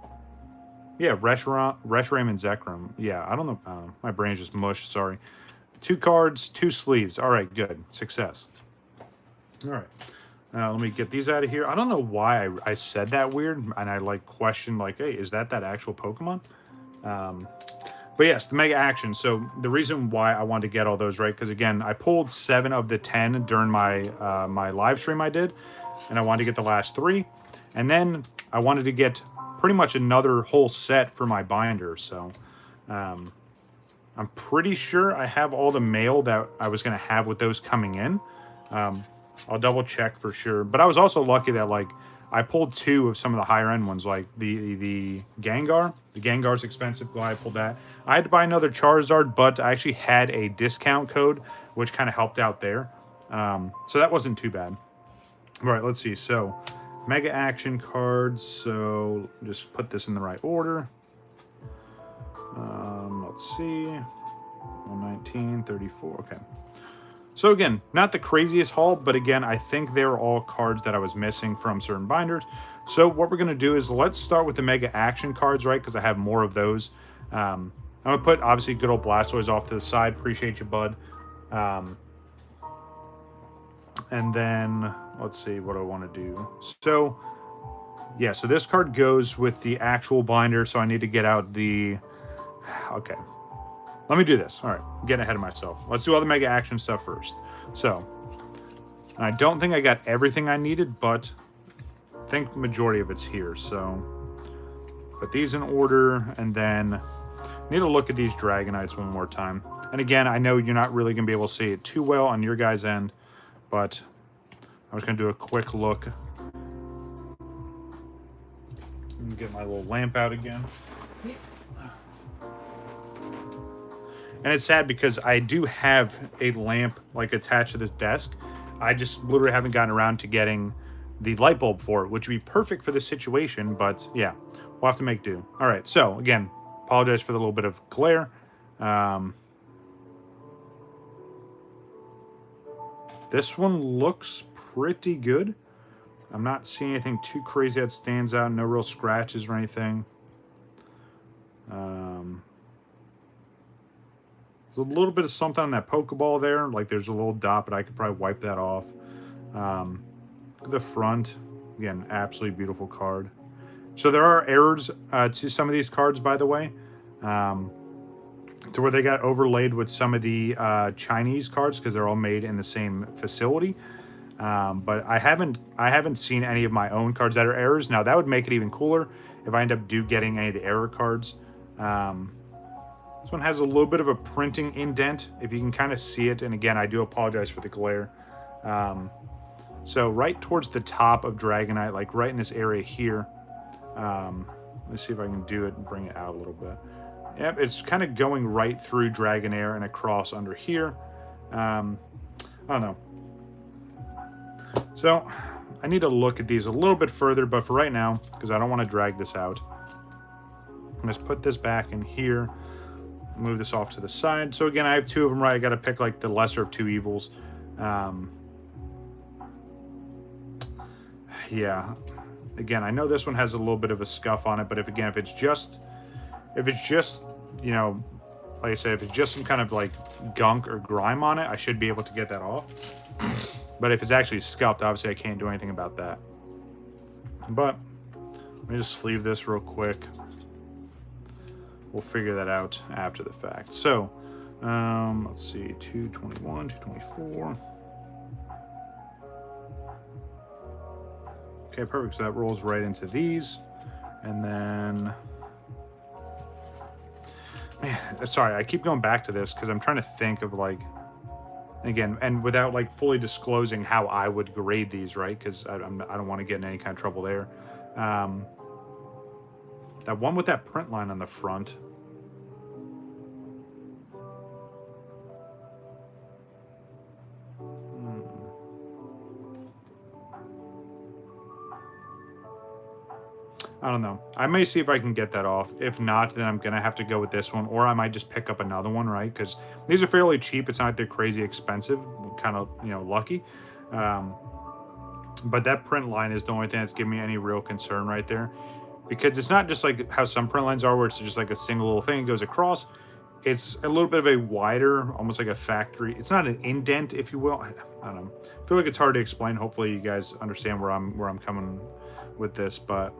Yeah, Reshiram and Zekrom. Yeah, I don't know, my brain's just mush, sorry. 2 cards, 2 sleeves. All right, good, success. All right, let me get these out of here. I don't know why I said that weird, and I, like, questioned, like, hey, is that actual Pokemon? But yes, the Mega Action. So the reason why I wanted to get all those, right? Because again, I pulled 7 of the 10 during my my live stream I did, and I wanted to get the last 3, and then I wanted to get pretty much another whole set for my binder. So I'm pretty sure I have all the mail that I was going to have with those coming in. I'll double check for sure. But I was also lucky that, like, I pulled 2 of some of the higher end ones, like the Gengar. The Gengar's expensive. Glad I pulled that. I had to buy another Charizard, but I actually had a discount code, which kind of helped out there. So that wasn't too bad. All right, let's see. So Mega Action cards. So just put this in the right order. Let's see. 119, 34. Okay. So again, not the craziest haul, but again, I think they were all cards that I was missing from certain binders. So what we're going to do is let's start with the Mega Action cards, right? Because I have more of those. I'm going to put, obviously, good old Blastoise off to the side. Appreciate you, bud. And then, let's see what I want to do. So, yeah, so this card goes with the actual binder, so I need to get out the... Okay. Let me do this. All right, getting ahead of myself. Let's do all the Mega Action stuff first. So, I don't think I got everything I needed, but I think the majority of it's here. So, put these in order, and then I need to look at these Dragonites one more time. And again, I know you're not really going to be able to see it too well on your guys' end, but I was going to do a quick look. Let me get my little lamp out again. And it's sad because I do have a lamp like attached to this desk. I just literally haven't gotten around to getting the light bulb for it, which would be perfect for this situation. But yeah, we'll have to make do. All right. So again, apologize for the little bit of glare. This one looks pretty good. I'm not seeing anything too crazy that stands out. No real scratches or anything. There's a little bit of something on that Pokeball there. Like there's a little dot, but I could probably wipe that off. The front, again, absolutely beautiful card. So there are errors to some of these cards, by the way, to where they got overlaid with some of the Chinese cards because they're all made in the same facility. But I haven't seen any of my own cards that are errors. Now that would make it even cooler if I end up getting any of the error cards. This one has a little bit of a printing indent, if you can kind of see it. And again, I do apologize for the glare. So right towards the top of Dragonite, like right in this area here. Let's see if I can do it and bring it out a little bit. Yep, it's kind of going right through Dragonair and across under here. I don't know. So I need to look at these a little bit further, but for right now, because I don't want to drag this out, I'm just put this back in here, move this off to the side. So again, I have two of them, right? I got to pick like the lesser of two evils. Yeah. Again, I know this one has a little bit of a scuff on it, but if it's just, you know, like I said, if it's just some kind of like gunk or grime on it, I should be able to get that off. But if it's actually scuffed, obviously I can't do anything about that. But let me just sleeve this real quick. We'll figure that out after the fact. So, let's see, 221, 224. Okay, perfect. So that rolls right into these. And then, man, sorry, I keep going back to this because I'm trying to think of like, again, and without like fully disclosing how I would grade these, right? Because I don't want to get in any kind of trouble there. That one with that print line on the front. I don't know. I may see if I can get that off. If not, then I'm going to have to go with this one. Or I might just pick up another one, right? Because these are fairly cheap. It's not like they're crazy expensive. Kind of, you know, lucky. But that print line is the only thing that's giving me any real concern right there. Because it's not just like how some print lines are where it's just like a single little thing that goes across. It's a little bit of a wider, almost like a factory. It's not an indent, if you will. I don't know. I feel like it's hard to explain. Hopefully you guys understand where I'm coming with this, but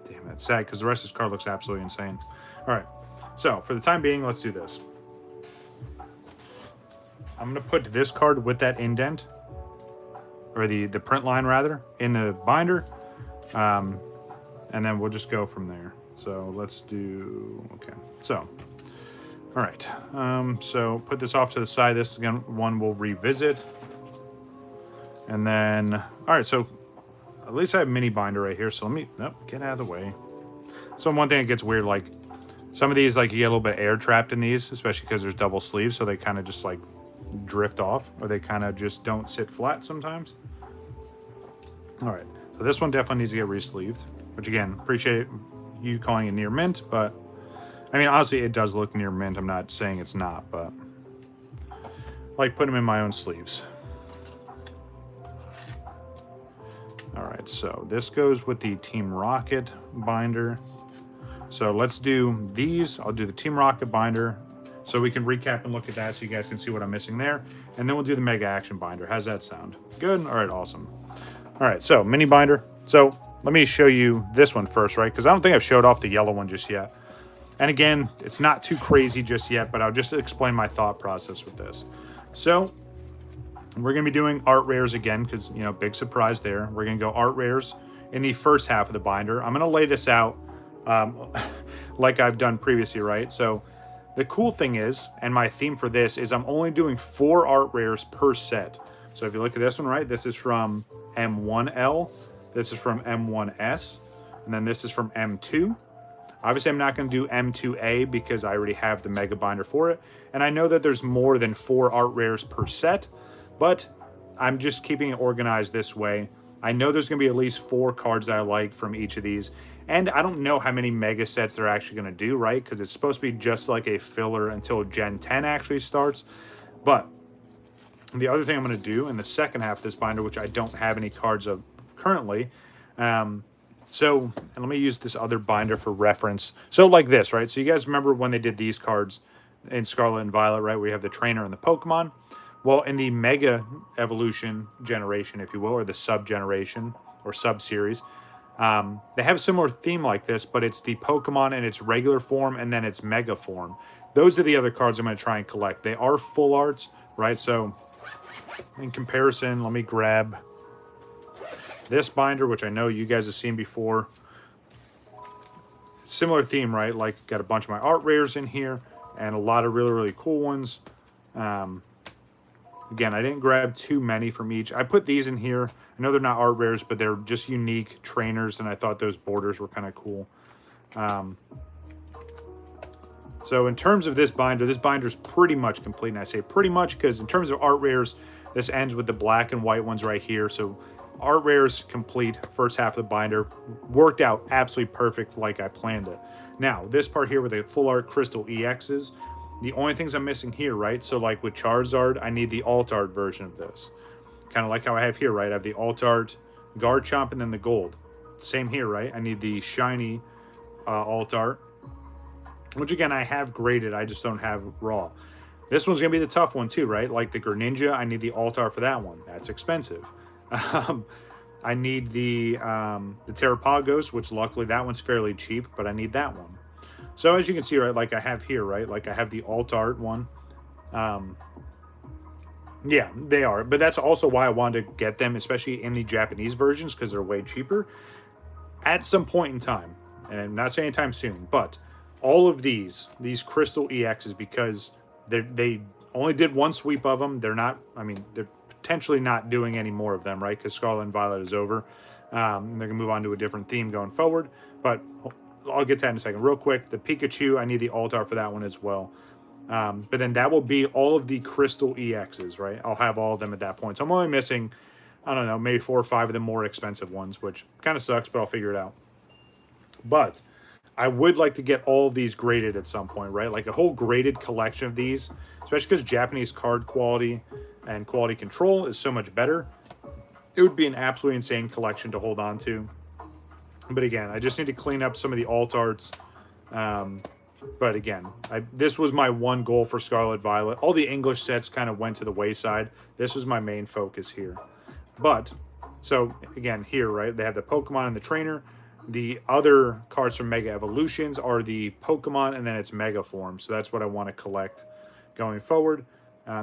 damn, that's sad because the rest of this card looks absolutely insane. All right, so for the time being, let's do this. I'm going to put this card with that indent, or the print line rather, in the binder, and then we'll just go from there. So let's do, okay, so, all right, so put this off to the side. This again, one we'll revisit. And then, all right, so at least I have mini binder right here. So let me, nope, get out of the way. So one thing that gets weird, like some of these, like you get a little bit air trapped in these, especially because there's double sleeves. So they kind of just like drift off, or they kind of just don't sit flat sometimes. All right, so this one definitely needs to get re-sleeved, which again, appreciate you calling it near mint, but I mean, honestly, it does look near mint. I'm not saying it's not, but I like put them in my own sleeves. All right, so this goes with the Team Rocket binder. So let's do these. I'll do the Team Rocket binder so we can recap and look at that so you guys can see what I'm missing there. And then we'll do the Mega Action binder. How's that sound? Good? All right, awesome. All right, so mini binder. So let me show you this one first, right? Because I don't think I've showed off the yellow one just yet. And again, it's not too crazy just yet, but I'll just explain my thought process with this. So we're going to be doing art rares again because, you know, big surprise there. We're going to go art rares in the first half of the binder. I'm going to lay this out like I've done previously, right? So the cool thing is, and my theme for this is I'm only doing 4 art rares per set. So if you look at this one, right, this is from M1L, this is from M1S, and then this is from M2. Obviously, I'm not going to do M2A because I already have the Mega Binder for it. And I know that there's more than 4 art rares per set, but I'm just keeping it organized this way. I know there's going to be at least 4 cards that I like from each of these. And I don't know how many Mega sets they're actually going to do, right? Because it's supposed to be just like a filler until Gen 10 actually starts. But the other thing I'm going to do in the second half of this binder, which I don't have any cards of currently, and let me use this other binder for reference. So like this, right? So you guys remember when they did these cards in Scarlet and Violet, right? We have the trainer and the Pokemon. Well, in the Mega Evolution generation, if you will, or the sub-generation or sub-series, they have a similar theme like this, but it's the Pokemon in its regular form and then its Mega form. Those are the other cards I'm going to try and collect. They are full arts, right? So in comparison, let me grab this binder, which I know you guys have seen before. similar theme, right? Like, got a bunch of my art rares in here and a lot of really, really cool ones. Again, I didn't grab too many from each. I put these in here. I know they're not art rares, but they're just unique trainers, and I thought those borders were kind of cool. So in terms of this binder's pretty much complete. And I say pretty much because in terms of art rares, this ends with the black and white ones right here. So art rares complete, first half of the binder. Worked out absolutely perfect like I planned it. Now, this part here with the full art crystal EXs, the only things I'm missing here, right? So like with Charizard, I need the alt art version of this. Kind of like how I have here, right? I have the alt art Garchomp and then the gold. Same here, right? I need the shiny alt art, which again, I have graded. I just don't have raw. This one's going to be the tough one too, right? Like the Greninja, I need the alt art for that one. That's expensive. I need the Terrapagos, which luckily that one's fairly cheap, but I need that one. So as you can see, right, like I have here, right, like I have the alt art one. Yeah, they are, but that's also why I wanted to get them, especially in the Japanese versions, because they're way cheaper. At some point in time, and I'm not saying anytime soon, but all of these crystal EXs, because they only did one sweep of them. They're not, I mean, they're potentially not doing any more of them, right? Because Scarlet and Violet is over. They're gonna move on to a different theme going forward, but I'll get to that in a second. Real quick, the Pikachu, I need the alt art for that one as well. But then that will be all of the crystal EXs, right? I'll have all of them at that point. So I'm only missing, I don't know, maybe 4 or 5 of the more expensive ones, which kind of sucks, but I'll figure it out. But I would like to get all of these graded at some point, right? Like a whole graded collection of these, especially because Japanese card quality and quality control is so much better. It would be an absolutely insane collection to hold on to. But again, I just need to clean up some of the alt arts. But again, this was my one goal for Scarlet Violet. All the English sets kind of went to the wayside. This was my main focus here. But, so again, here, right, they have the Pokemon and the trainer. The other cards from Mega Evolutions are the Pokemon, and then it's Mega Form. So that's what I want to collect going forward.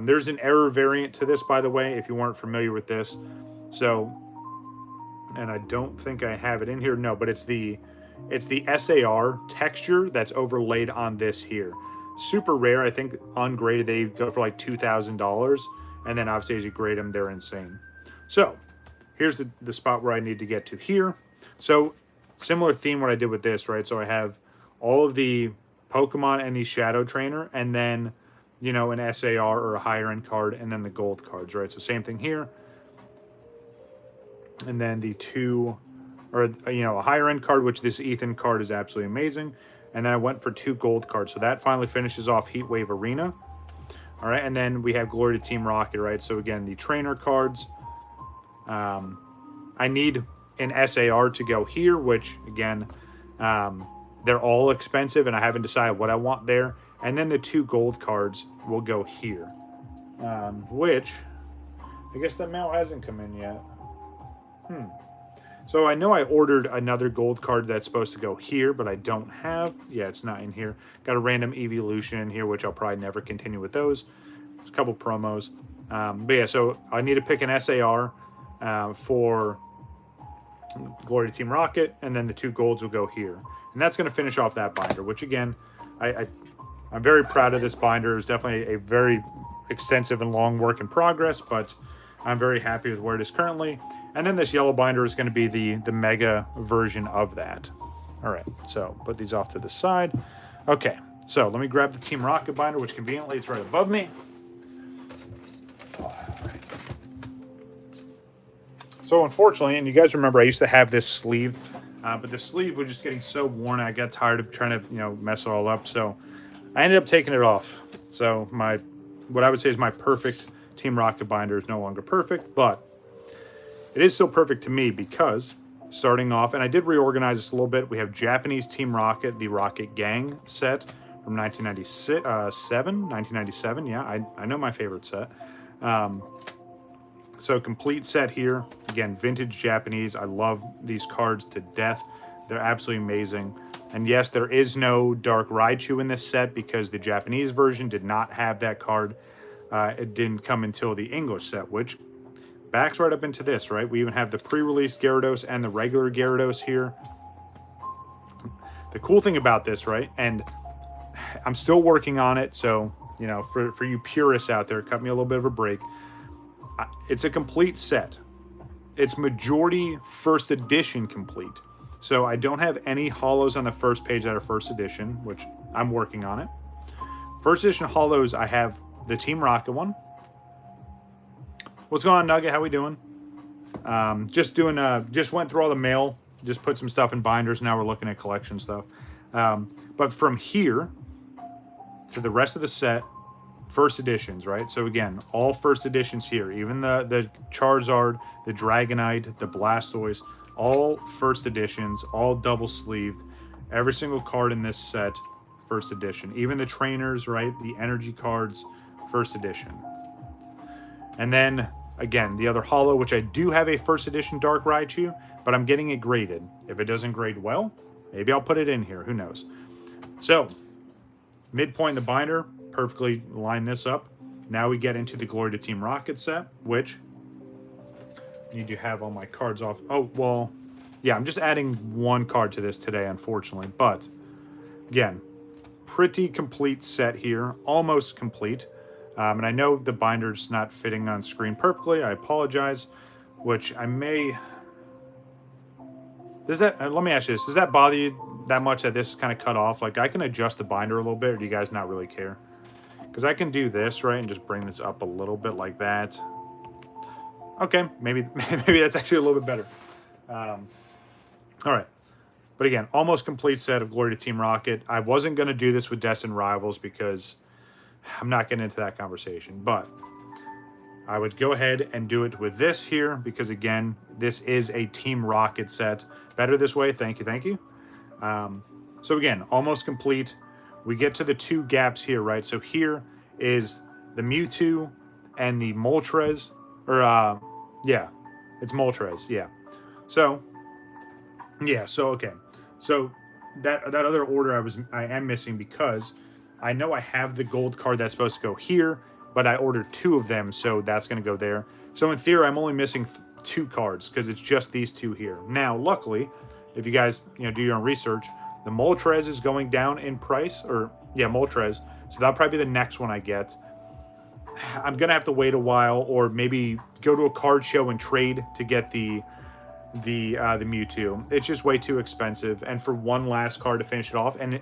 There's an error variant to this, by the way, if you weren't familiar with this. So, and I don't think I have it in here. No, but it's the SAR texture that's overlaid on this here. Super rare. I think ungraded, they go for like $2,000. And then obviously as you grade them, they're insane. So here's the spot where I need to get to here. So similar theme what I did with this, right? So I have all of the Pokemon and the Shadow Trainer, and then, you know, an SAR or a higher end card, and then the gold cards, right? So same thing here. And then the two, or, you know, a higher end card, which this Ethan card is absolutely amazing. And then I went for 2 gold cards. So that finally finishes off Heat Wave Arena. All right, and then we have Glory to Team Rocket, right? So again, the trainer cards. I need an SAR to go here, which again, they're all expensive, and I haven't decided what I want there. And then the 2 gold cards will go here, which I guess that mail hasn't come in yet. So I know I ordered another gold card that's supposed to go here, but I don't have. Yeah, it's not in here. Got a random evolution in here, which I'll probably never continue with those. There's a couple promos. But yeah, so I need to pick an SAR for Glory to Team Rocket, and then the 2 golds will go here. And that's going to finish off that binder, which again, I'm very proud of this binder. It's definitely a very extensive and long work in progress, but I'm very happy with where it is currently. And then this yellow binder is going to be the mega version of that. All right, so put these off to the side. Okay, so let me grab the Team Rocket binder, which conveniently it's right above me. All right. So unfortunately, and you guys remember I used to have this sleeve, but the sleeve was just getting so worn. I got tired of trying to, you know, mess it all up. So I ended up taking it off. So what I would say is my perfect Team Rocket binder is no longer perfect, but it is still perfect to me because starting off, and I did reorganize this a little bit. We have Japanese Team Rocket, the Rocket Gang set from 1997. Yeah, I know my favorite set. So complete set here. Again, vintage Japanese. I love these cards to death. They're absolutely amazing. And yes, there is no Dark Raichu in this set because the Japanese version did not have that card. It didn't come until the English set, which backs right up into this, right? We even have the pre-release Gyarados and the regular Gyarados here. the cool thing about this, right, and I'm still working on it, so, you know, for you purists out there, cut me a little bit of a break. It's a complete set. It's majority first edition complete. So I don't have any holos on the first page that are first edition, which I'm working on it. First edition holos, I have the Team Rocket one. What's going on, Nugget? How we doing? Just went through all the mail, just put some stuff in binders. Now we're looking at collection stuff. But from here to the rest of the set, first editions, right? So again, all first editions here, even the Charizard, the Dragonite, the Blastoise, all first editions, all double sleeved. Every single card in this set, first edition. Even the trainers, right? The energy cards, first edition. And then again, the other holo, which I do have a first edition Dark Raichu, but I'm getting it graded. If it doesn't grade well, maybe I'll put it in here. Who knows? So midpoint in the binder, perfectly line this up. Now we get into the Glory to Team Rocket set, which I need to have all my cards off. Oh, well, yeah, I'm just adding one card to this today, unfortunately. But again, pretty complete set here, almost complete. And I know the binder's not fitting on screen perfectly. I apologize, which I may... let me ask you this. Does that bother you that much that this is kind of cut off? Like, I can adjust the binder a little bit, or do you guys not really care? Because I can do this, right, and just bring this up a little bit like that. Okay, maybe that's actually a little bit better. All right. But again, almost complete set of Glory to Team Rocket. I wasn't going to do this with Destined Rivals because I'm not getting into that conversation. But I would go ahead and do it with this here because, again, this is a Team Rocket set. Better this way. Thank you, thank you. So again, almost complete. We get to the two gaps here, right? So here is the Mewtwo and the Moltres. Or, yeah, it's Moltres, yeah. So, yeah, so, okay. So, that other order I am missing because I know I have the gold card that's supposed to go here, but I ordered two of them, so that's going to go there. So, in theory, I'm only missing two cards because it's just these two here. Now, luckily, if you guys, you know, do your own research, the Moltres is going down in price, or, yeah, Moltres. So, that'll probably be the next one I get. I'm going to have to wait a while or maybe go to a card show and trade to get the Mewtwo. It's just way too expensive. And for one last card to finish it off. And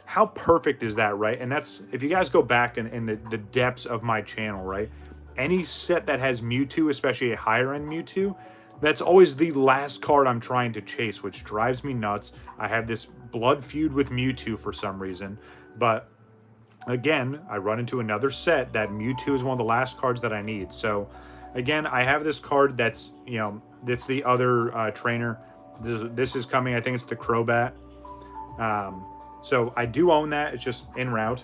how perfect is that, right? And that's, if you guys go back in the depths of my channel, right? Any set that has Mewtwo, especially a higher end Mewtwo, that's always the last card I'm trying to chase, which drives me nuts. I have this blood feud with Mewtwo for some reason. But again, I run into another set that Mewtwo is one of the last cards that I need. So, again, I have this card that's, you know, that's the other trainer. This is coming. I think it's the Crobat. So I do own that. It's just en route.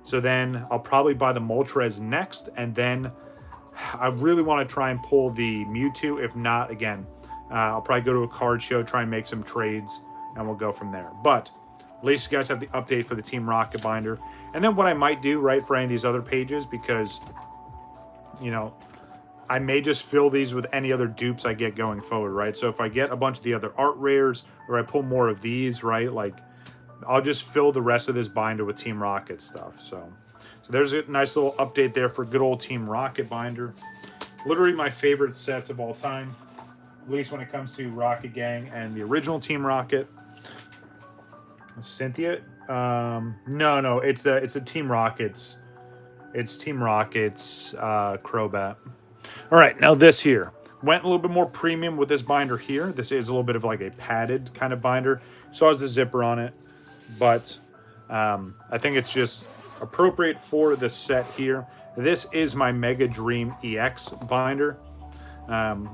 So then I'll probably buy the Moltres next. And then I really want to try and pull the Mewtwo. If not, again, I'll probably go to a card show, try and make some trades, and we'll go from there. But at least you guys have the update for the Team Rocket binder. And then what I might do, right, for any of these other pages, because, you know, I may just fill these with any other dupes I get going forward, right? So if I get a bunch of the other art rares, or I pull more of these, right, like, I'll just fill the rest of this binder with Team Rocket stuff. So there's a nice little update there for good old Team Rocket binder. Literally my favorite sets of all time, at least when it comes to Rocket Gang and the original Team Rocket. Cynthia? No, it's the Team Rockets. It's Team Rockets Crobat. All right, now this here. Went a little bit more premium with this binder here. This is a little bit of like a padded kind of binder. So has the zipper on it. But I think it's just appropriate for the set here. This is my Mega Dream EX binder.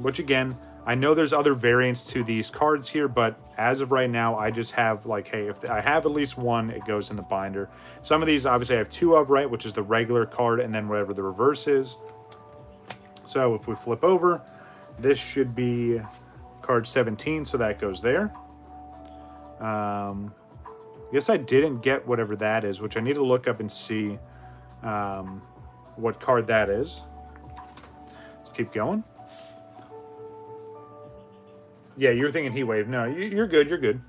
Which again, I know there's other variants to these cards here, but as of right now, I just have like, hey, if I have at least one, it goes in the binder. Some of these, obviously, I have two of, right, which is the regular card and then whatever the reverse is. So if we flip over, this should be card 17, so that goes there. I guess I didn't get whatever that is, which I need to look up and see what card that is. Let's keep going. Yeah, you're thinking Heat Wave. No, you're good. You're good.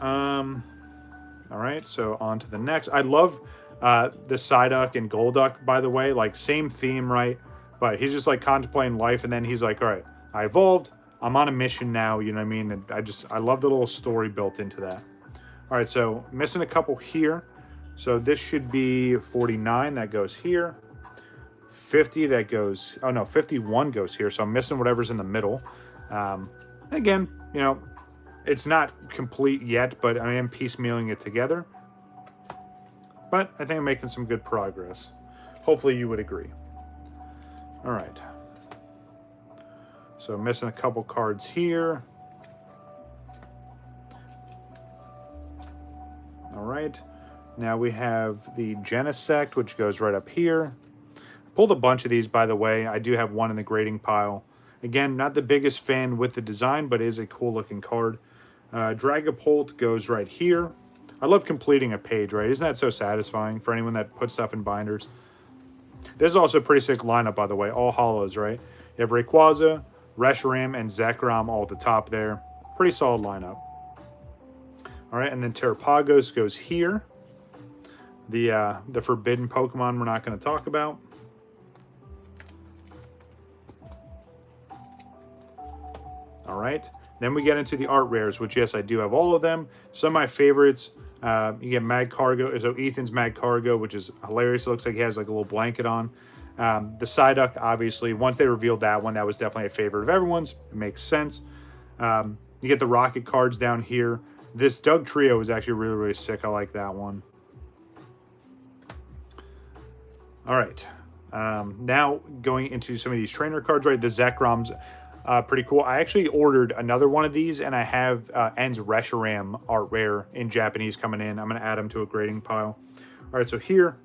All right, so on to the next. I love the Psyduck and Golduck, by the way. Like, same theme, right? But he's just, like, contemplating life, and then he's like, all right, I evolved. I'm on a mission now, you know what I mean? And I love the little story built into that. All right, so missing a couple here. So this should be 49. That goes here. 50, that goes... Oh, no, 51 goes here. So I'm missing whatever's in the middle. Again, you know, it's not complete yet, but I am piecemealing it together. But I think I'm making some good progress. Hopefully you would agree. All right. So missing a couple cards here. All right. Now we have the Genesect, which goes right up here. Pulled a bunch of these, by the way. I do have one in the grading pile. Again, not the biggest fan with the design, but is a cool looking card. Dragapult goes right here. I love completing a page, right? Isn't that so satisfying for anyone that puts stuff in binders? This is also a pretty sick lineup, by the way. All holos, right? You have Rayquaza, Reshiram, and Zekrom all at the top there. Pretty solid lineup. All right, and then Terrapagos goes here. The forbidden Pokemon we're not going to talk about. All right. Then we get into the art rares, which, yes, I do have all of them. Some of my favorites, you get Magcargo. So Ethan's Magcargo, which is hilarious. It looks like he has like a little blanket on. The Psyduck, obviously, once they revealed that one, that was definitely a favorite of everyone's. It makes sense. You get the Rocket cards down here. This Doug Trio is actually really, really sick. I like that one. All right. Now going into some of these trainer cards, right? The Zekrom's pretty cool. I actually ordered another one of these, and I have En's Reshiram art rare in Japanese coming in. I'm going to add them to a grading pile. All right, so here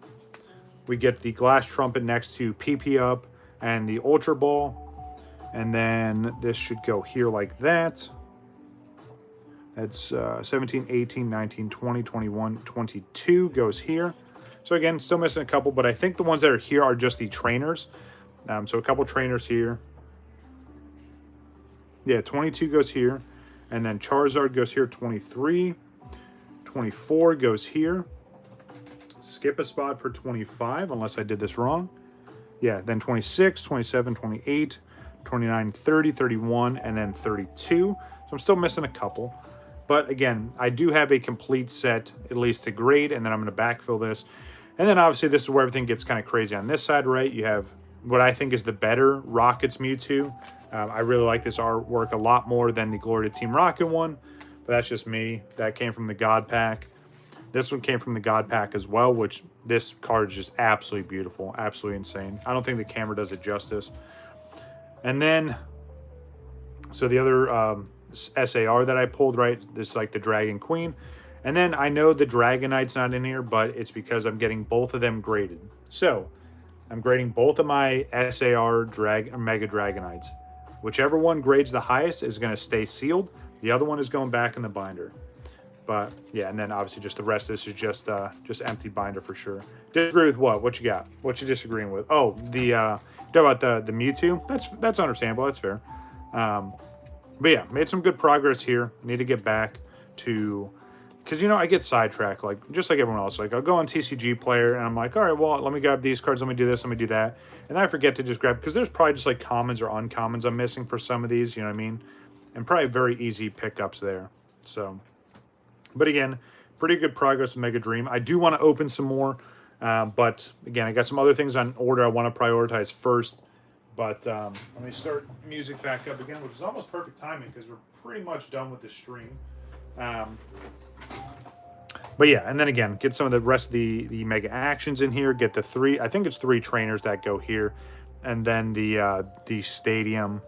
we get the Glass Trumpet next to PP Up and the Ultra Ball. And then this should go here like that. That's 17, 18, 19, 20, 21, 22 goes here. So again, still missing a couple, but I think the ones that are here are just the trainers. So a couple trainers here. Yeah, 22 goes here. And then Charizard goes here, 23. 24 goes here. Skip a spot for 25, unless I did this wrong. Yeah, then 26, 27, 28, 29, 30, 31, and then 32. So I'm still missing a couple. But again, I do have a complete set, at least to grade, and then I'm going to backfill this. And then obviously this is where everything gets kind of crazy on this side, right? You have what I think is the better Rockets Mewtwo. I really like this artwork a lot more than the Glory to Team Rocket one, but that's just me. That came from the God Pack. This one came from the God Pack as well, which this card is just absolutely beautiful, absolutely insane. I don't think the camera does it justice. And then, so the other SAR that I pulled, right, this is like the Dragon Queen. And then I know the Dragonite's not in here, but it's because I'm getting both of them graded. So I'm grading both of my SAR Mega Dragonites. Whichever one grades the highest is going to stay sealed. The other one is going back in the binder. But yeah, and then obviously just the rest of this is just empty binder for sure. Disagree with what? What you got? What you disagreeing with? Oh, talk about the Mewtwo. That's understandable. That's fair. But yeah, made some good progress here. Need to get back to, because, you know, I get sidetracked, like just like everyone else. Like, I'll go on TCG Player and I'm like, all right, well, let me grab these cards, let me do this, let me do that. And then I forget to just grab, because there's probably just like commons or uncommons I'm missing for some of these, you know what I mean? And probably very easy pickups there. So, but again, pretty good progress with Mega Dream. I do want to open some more, but again, I got some other things on order I want to prioritize first. But let me start music back up again, which is almost perfect timing because we're pretty much done with the stream. But yeah, and then again, get some of the rest of the mega actions in here. Get the three, I think it's 3 trainers that go here, and then the stadium.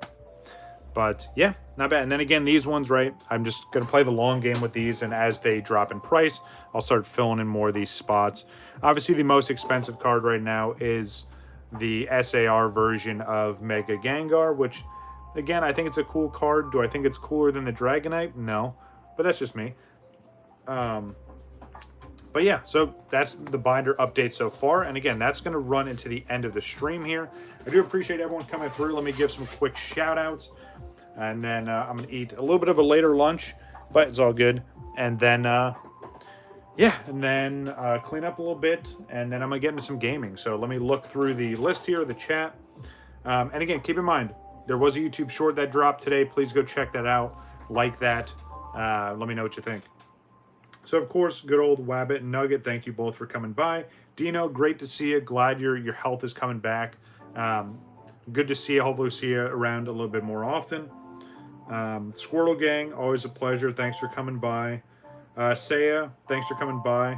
But yeah, not bad. And then again, these ones, right? I'm just gonna play the long game with these, and as they drop in price, I'll start filling in more of these spots. Obviously, the most expensive card right now is the SAR version of Mega Gengar, which, again, I think it's a cool card. Do I think it's cooler than the Dragonite? No, but that's just me. But yeah, so that's the binder update so far. And again, that's going to run into the end of the stream here. I do appreciate everyone coming through. Let me give some quick shout outs. And then I'm going to eat a little bit of a later lunch. but it's all good. And then, yeah, and then clean up a little bit, and then I'm going to get into some gaming. So let me look through the list here, the chat. And again, keep in mind, there was a YouTube short that dropped today. Please go check that out. Like that. Let me know what you think. So, of course, good old Wabbit and Nugget, thank you both for coming by. Dino, great to see you. Glad your health is coming back. Good to see you. Hopefully see you around a little bit more often. Squirtle Gang, always a pleasure. Thanks for coming by. Saya, thanks for coming by.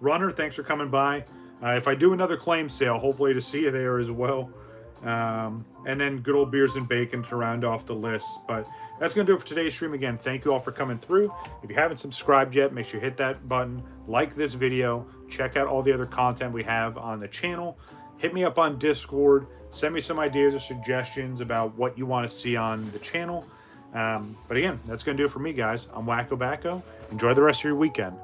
Runner, thanks for coming by. If I do another claim sale, hopefully to see you there as well. And then good old Beers and Bacon to round off the list. But that's going to do it for today's stream. Again, thank you all for coming through. If you haven't subscribed yet, make sure you hit that button, like this video, check out all the other content we have on the channel. Hit me up on Discord. Send me some ideas or suggestions about what you want to see on the channel. But again, that's going to do it for me, guys. I'm WakoBako. Enjoy the rest of your weekend.